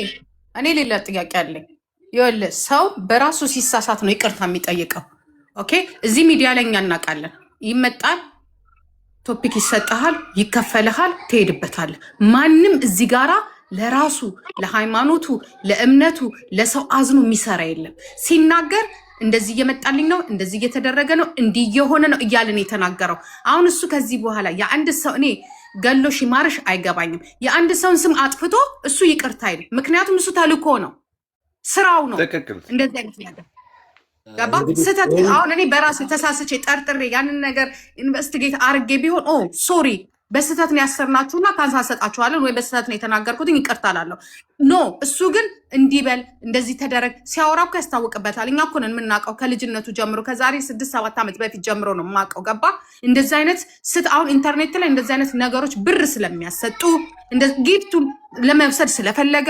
እኔ ሌላ ጥያቄ አለኝ። ይኸውልህ ሰው በራሱ ሲሳሳት ነው ይቅርታ የሚጠይቀው። ኦኬ፣ እዚህ ሚዲያ ላይ እኛ እናውቃለን። ይመጣል፣ ቶፒክ ይሰጥሃል፣ ይከፈልሃል፣ ትሄድበታለህ። ማንም እዚህ ጋራ ለራሱ ለሃይማኖቱ፣ ለእምነቱ፣ ለሰው አዝኖ የሚሰራ የለም። ሲናገር እንደዚህ እየመጣልኝ ነው፣ እንደዚህ እየተደረገ ነው፣ እንዲህ እየሆነ ነው እያለን የተናገረው። አሁን እሱ ከዚህ በኋላ የአንድ ሰው እኔ ገሎሽ ይማርሽ አይገባኝም። የአንድ ሰውን ስም አጥፍቶ እሱ ይቅርታ አይልም። ምክንያቱም እሱ ተልኮ ነው፣ ስራው ነው። እንደዚህ አይነት ነገር ገባ ስተት። አሁን እኔ በራሴ ተሳስቼ ጠርጥሬ ያንን ነገር ኢንቨስቲጌት አርጌ ቢሆን ሶሪ በስተት ነው ያሰርናችሁና ካንሳ ሰጣችኋለን ወይ በስተት ነው የተናገርኩትኝ ይቅርታ እላለሁ። ኖ እሱ ግን እንዲበል እንደዚህ ተደረግ ሲያወራ እኮ ያስታውቅበታል። እኛ እኮ ነን የምናውቀው ከልጅነቱ ጀምሮ ከዛሬ 6-7 ዓመት በፊት ጀምሮ ነው የማውቀው። ገባ እንደዚህ አይነት አሁን ኢንተርኔት ላይ እንደዚህ አይነት ነገሮች ብር ስለሚያሰጡ ጊፍቱን ለመውሰድ ስለፈለገ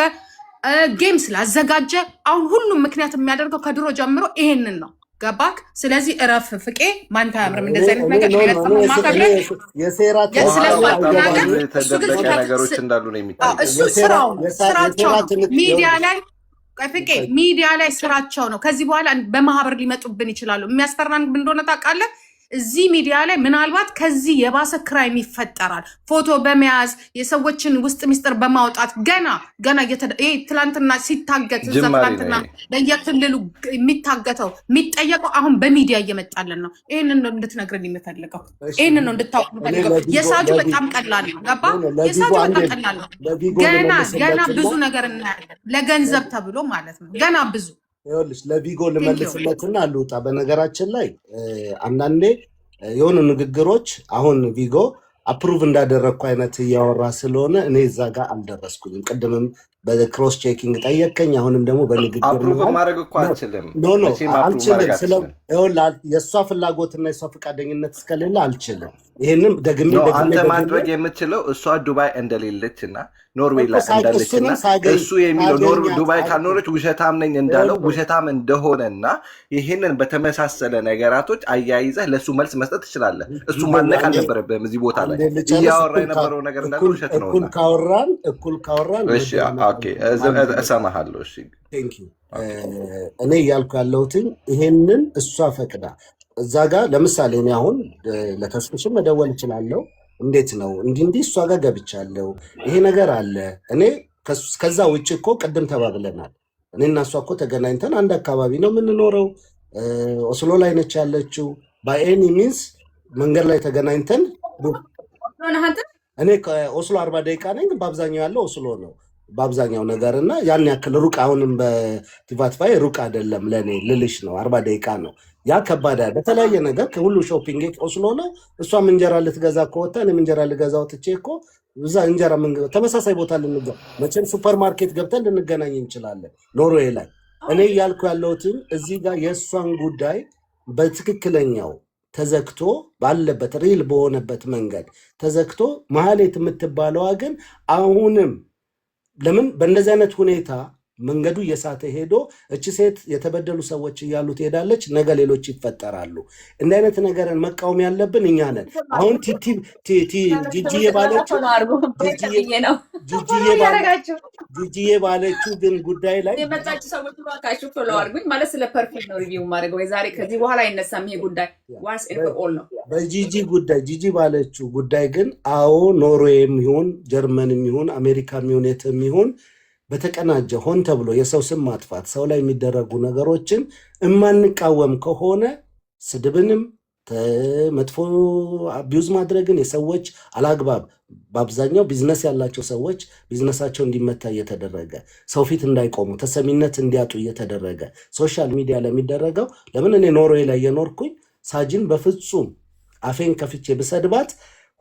ጌም ስላዘጋጀ አሁን ሁሉም ምክንያት የሚያደርገው ከድሮ ጀምሮ ይሄንን ነው። ገባክ? ስለዚህ እረፍ ፍቄ፣ ማንተ አያምርም እንደዚህ አይነት ነገር ነገሮች እንዳሉ ነው የሚታየው። እሱ ስራቸው ሚዲያ ላይ ፍቄ፣ ሚዲያ ላይ ስራቸው ነው። ከዚህ በኋላ በማህበር ሊመጡብን ይችላሉ። የሚያስፈራን እንደሆነ ታውቃለህ። እዚህ ሚዲያ ላይ ምናልባት ከዚህ የባሰ ክራይም ይፈጠራል። ፎቶ በመያዝ የሰዎችን ውስጥ ሚስጥር በማውጣት ገና ትላንትና ሲታገት እዛ ትላንትና በየክልሉ የሚታገተው የሚጠየቀው አሁን በሚዲያ እየመጣልን ነው። ይህንን ነው እንድትነግረን የምፈልገው። ይህንን ነው እንድታውቅ የምፈልገው። የሳጁ በጣም ቀላል ነው። ገባ? የሳጁ በጣም ቀላል ነው። ገና ብዙ ነገር እናያለን። ለገንዘብ ተብሎ ማለት ነው። ገና ብዙ ይኸውልሽ ለቪጎ ልመልስለትና ልውጣ። በነገራችን ላይ አንዳንዴ የሆኑ ንግግሮች አሁን ቪጎ አፕሩቭ እንዳደረግኩ አይነት እያወራ ስለሆነ እኔ እዛ ጋር አልደረስኩኝም። ቅድምም በክሮስ ቼኪንግ ጠየቀኝ። አሁንም ደግሞ በንግግር ማድረግ እኮ አልችልም አልችልም። የእሷ ፍላጎትና የእሷ ፈቃደኝነት እስከሌለ አልችልም። ይህንም ደግሜ አንተ ማድረግ የምትችለው እሷ ዱባይ እንደሌለች እና ኖርዌይ ላይ እንዳለች እና እሱ የሚለው ዱባይ ካልኖረች ውሸታም ነኝ እንዳለው ውሸታም እንደሆነና ይህንን በተመሳሰለ ነገራቶች አያይዘህ ለእሱ መልስ መስጠት ትችላለህ። እሱ ማነቅ አልነበረብህም። እዚህ ቦታ ላይ እያወራ የነበረው ነገር እንዳለ ውሸት ነው። እኩል ካወራን እሰማሃለሁ። እኔ እያልኩ ያለሁትን ይሄንን እሷ ፈቅዳ እዛ ጋር ለምሳሌ እኔ አሁን ለተስፍሽም መደወል እችላለሁ። እንዴት ነው እንዲህ እሷ ጋር ገብቻለሁ፣ ይሄ ነገር አለ። እኔ ከዛ ውጭ እኮ ቅድም ተባብለናል። እኔ እና እሷ እኮ ተገናኝተን አንድ አካባቢ ነው የምንኖረው። ኦስሎ ላይ ነች ያለችው። በኤኒ ሚንስ መንገድ ላይ ተገናኝተን እኔ ከኦስሎ 40 ደቂቃ ነኝ፣ በአብዛኛው ያለው ኦስሎ ነው በአብዛኛው ነገር እና ያን ያክል ሩቅ አሁንም በቲቫትፋይ ሩቅ አይደለም ለእኔ ልልሽ ነው። 40 ደቂቃ ነው። ያ ከባድ በተለያየ ነገር ከሁሉ ሾፒንግ ኦስሎ ነው። እሷም እንጀራ ልትገዛ ከወጣ እኔም እንጀራ ልገዛ ወጥቼ እኮ እዛ እንጀራ ተመሳሳይ ቦታ መቼም ሱፐር ማርኬት ገብተን ልንገናኝ እንችላለን ኖርዌይ ላይ። እኔ እያልኩ ያለሁትን እዚህ ጋር የእሷን ጉዳይ በትክክለኛው ተዘግቶ ባለበት ሪል በሆነበት መንገድ ተዘግቶ ማህሌት የምትባለዋ ግን አሁንም ለምን በእንደዚህ አይነት ሁኔታ መንገዱ እየሳተ ሄዶ እቺ ሴት የተበደሉ ሰዎች እያሉ ትሄዳለች። ነገ ሌሎች ይፈጠራሉ። እንዲህ አይነት ነገርን መቃወም ያለብን እኛ ነን። አሁን ጂጂዬ ባለችው ግን ጉዳይ ላይ የመጣችሁ ሰዎች ባካችሁ ፎሎ አድርጉኝ። ማለት ስለ ፐርፊውም ነው ሪቪው ማድረገው የዛሬ። ከዚህ በኋላ አይነሳም ይሄ ጉዳይ ዋንስ ኤንድ ፎር ኦል ነው። በጂጂ ጉዳይ ጂጂ ባለችው ጉዳይ ግን አዎ ኖርዌይም ይሁን ጀርመንም ይሁን አሜሪካም ይሁን የትም ይሁን በተቀናጀ ሆን ተብሎ የሰው ስም ማጥፋት ሰው ላይ የሚደረጉ ነገሮችን እማንቃወም ከሆነ ስድብንም መጥፎ አቢዩዝ ማድረግን የሰዎች አላግባብ በአብዛኛው ቢዝነስ ያላቸው ሰዎች ቢዝነሳቸው እንዲመታ እየተደረገ ሰው ፊት እንዳይቆሙ ተሰሚነት እንዲያጡ እየተደረገ ሶሻል ሚዲያ ለሚደረገው ለምን እኔ ኖርዌይ ላይ የኖርኩኝ ሳጅን በፍጹም አፌን ከፍቼ ብሰድባት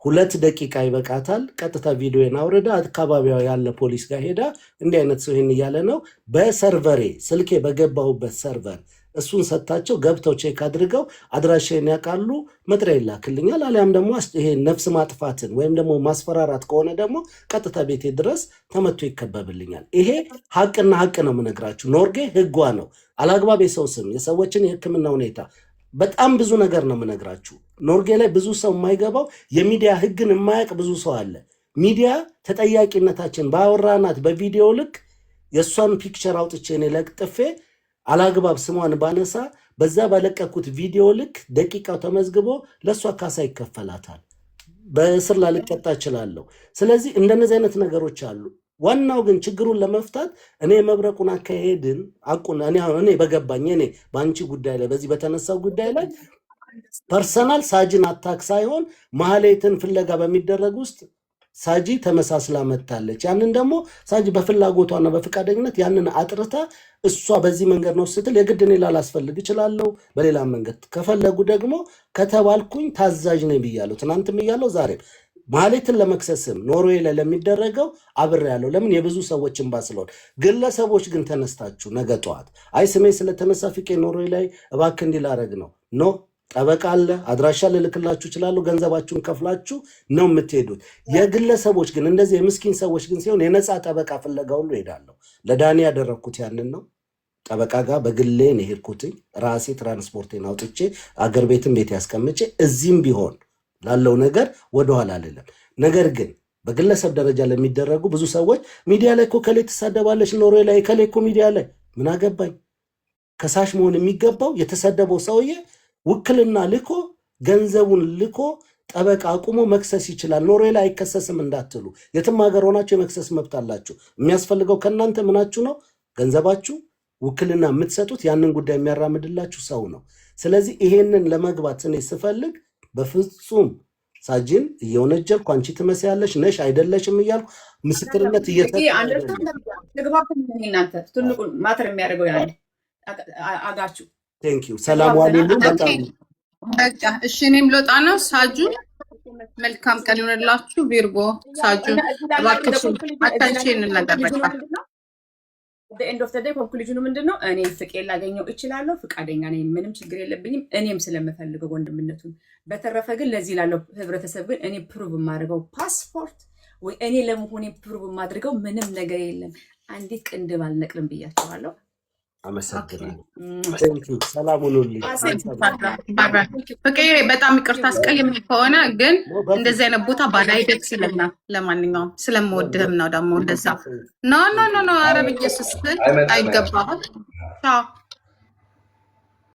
2 ደቂቃ ይበቃታል። ቀጥታ ቪዲዮን አውርዳ አካባቢዋ ያለ ፖሊስ ጋር ሄዳ እንዲህ አይነት ሰው ይሄን እያለ ነው በሰርቨሬ ስልኬ በገባሁበት ሰርቨር እሱን ሰጥታቸው ገብተው ቼክ አድርገው አድራሻዬን ያውቃሉ። መጥሪያ ይላክልኛል። አሊያም ደግሞ ይሄ ነፍስ ማጥፋትን ወይም ደግሞ ማስፈራራት ከሆነ ደግሞ ቀጥታ ቤቴ ድረስ ተመቶ ይከበብልኛል። ይሄ ሀቅና ሀቅ ነው የምነግራችሁ። ኖርዌይ ህጓ ነው። አላግባብ የሰው ስም የሰዎችን የሕክምና ሁኔታ በጣም ብዙ ነገር ነው የምነግራችሁ። ኖርዌይ ላይ ብዙ ሰው የማይገባው የሚዲያ ህግን የማያውቅ ብዙ ሰው አለ። ሚዲያ ተጠያቂነታችን ባወራናት በቪዲዮ ልክ የእሷን ፒክቸር አውጥቼ እኔ ለጥፌ አላግባብ ስሟን ባነሳ በዛ ባለቀኩት ቪዲዮ ልክ ደቂቃው ተመዝግቦ ለእሷ ካሳ ይከፈላታል። በእስር ላልቀጣ እችላለሁ። ስለዚህ እንደነዚህ አይነት ነገሮች አሉ። ዋናው ግን ችግሩን ለመፍታት እኔ መብረቁን አካሄድን እኔ በገባኝ እኔ በአንቺ ጉዳይ ላይ በዚህ በተነሳው ጉዳይ ላይ ፐርሰናል ሳጅን አታክ ሳይሆን ማህሌትን ፍለጋ በሚደረግ ውስጥ ሳጂ ተመሳስላ መታለች። ያንን ደግሞ ሳጂ በፍላጎቷና በፈቃደኝነት ያንን አጥርታ እሷ በዚህ መንገድ ነው ስትል የግድ እኔ ላላስፈልግ እችላለሁ። በሌላ መንገድ ከፈለጉ ደግሞ ከተባልኩኝ ታዛዥ ነኝ ብያለሁ። ትናንትም ብያለሁ፣ ዛሬም ማህሌትን ለመክሰስም ኖርዌይ ላይ ለሚደረገው አብሬ ያለው ለምን የብዙ ሰዎች እንባ ስለሆነ። ግለሰቦች ግን ተነስታችሁ ነገ ጠዋት አይ ስሜ ስለተነሳ ፍቄ ኖርዌይ ላይ እባክህ እንዲላረግ ነው ኖ ጠበቃ አለ፣ አድራሻ ልልክላችሁ እችላለሁ። ገንዘባችሁን ከፍላችሁ ነው የምትሄዱት። የግለሰቦች ግን እንደዚህ የምስኪን ሰዎች ግን ሲሆን የነፃ ጠበቃ ፍለጋ ሁሉ ሄዳለሁ። ለዳኒ ያደረግኩት ያንን ነው። ጠበቃ ጋር በግሌን የሄድኩትኝ ራሴ ትራንስፖርቴን አውጥቼ አገር ቤትም ቤት ያስቀምጬ እዚህም ቢሆን ላለው ነገር ወደኋላ አልልም። ነገር ግን በግለሰብ ደረጃ ለሚደረጉ ብዙ ሰዎች ሚዲያ ላይ እኮ ከሌ ትሳደባለች፣ ኖርዌይ ላይ ከሌ እኮ ሚዲያ ላይ ምን አገባኝ። ከሳሽ መሆን የሚገባው የተሰደበው ሰውዬ ውክልና ልኮ ገንዘቡን ልኮ ጠበቃ አቁሞ መክሰስ ይችላል። ኖርዌይ ላይ አይከሰስም እንዳትሉ፣ የትም ሀገር ሆናችሁ የመክሰስ መብት አላችሁ። የሚያስፈልገው ከእናንተ ምናችሁ ነው? ገንዘባችሁ። ውክልና የምትሰጡት ያንን ጉዳይ የሚያራምድላችሁ ሰው ነው። ስለዚህ ይሄንን ለመግባት እኔ ስፈልግ በፍጹም ሳጅን እየወነጀልኩ አንቺ ትመስያለሽ ነሽ አይደለሽም እያልኩ ምስክርነት እናንተ ትልቁ ማተር የሚያደርገው ያለ አጋችሁ ቴንኪው ሰላም ዋሉልኝ። በጣም በቃ እሺ፣ እኔም ልወጣ ነው። ሳጁ መልካም ቀን ይሆንላችሁ። ቪርጎ ሳጁ እባክሽ አታንቺን ነገር በቃ ኤንድ ኦፍ ዘ ዴይ ኮንክሉዥኑ ምንድነው? እኔ ፍቄ ላገኘው እችላለሁ፣ ፍቃደኛ ነኝ፣ ምንም ችግር የለብኝም፣ እኔም ስለምፈልገው ወንድምነቱን። በተረፈ ግን ለዚህ ላለው ህብረተሰብ ግን እኔ ፕሩቭ የማደርገው ፓስፖርት ወይ እኔ ለመሆኔ ፕሩቭ የማድርገው ምንም ነገር የለም። አንዲት ቅንድብ አልነቅልም ብያቸዋለሁ። አመሰግናለሁ። ቴንኪው ሰላም ሁኑልኝ። ፍቄ በጣም ይቅርታ አስቀይሜ ከሆነ ግን እንደዚህ አይነት ቦታ ባዳይ ደስ ይለኛል። ለማንኛውም ስለምወድህም ነው ደግሞ እንደዛ ኖ ኖ ኖ ኖ አረብ ኢየሱስ አይገባህም። ቻው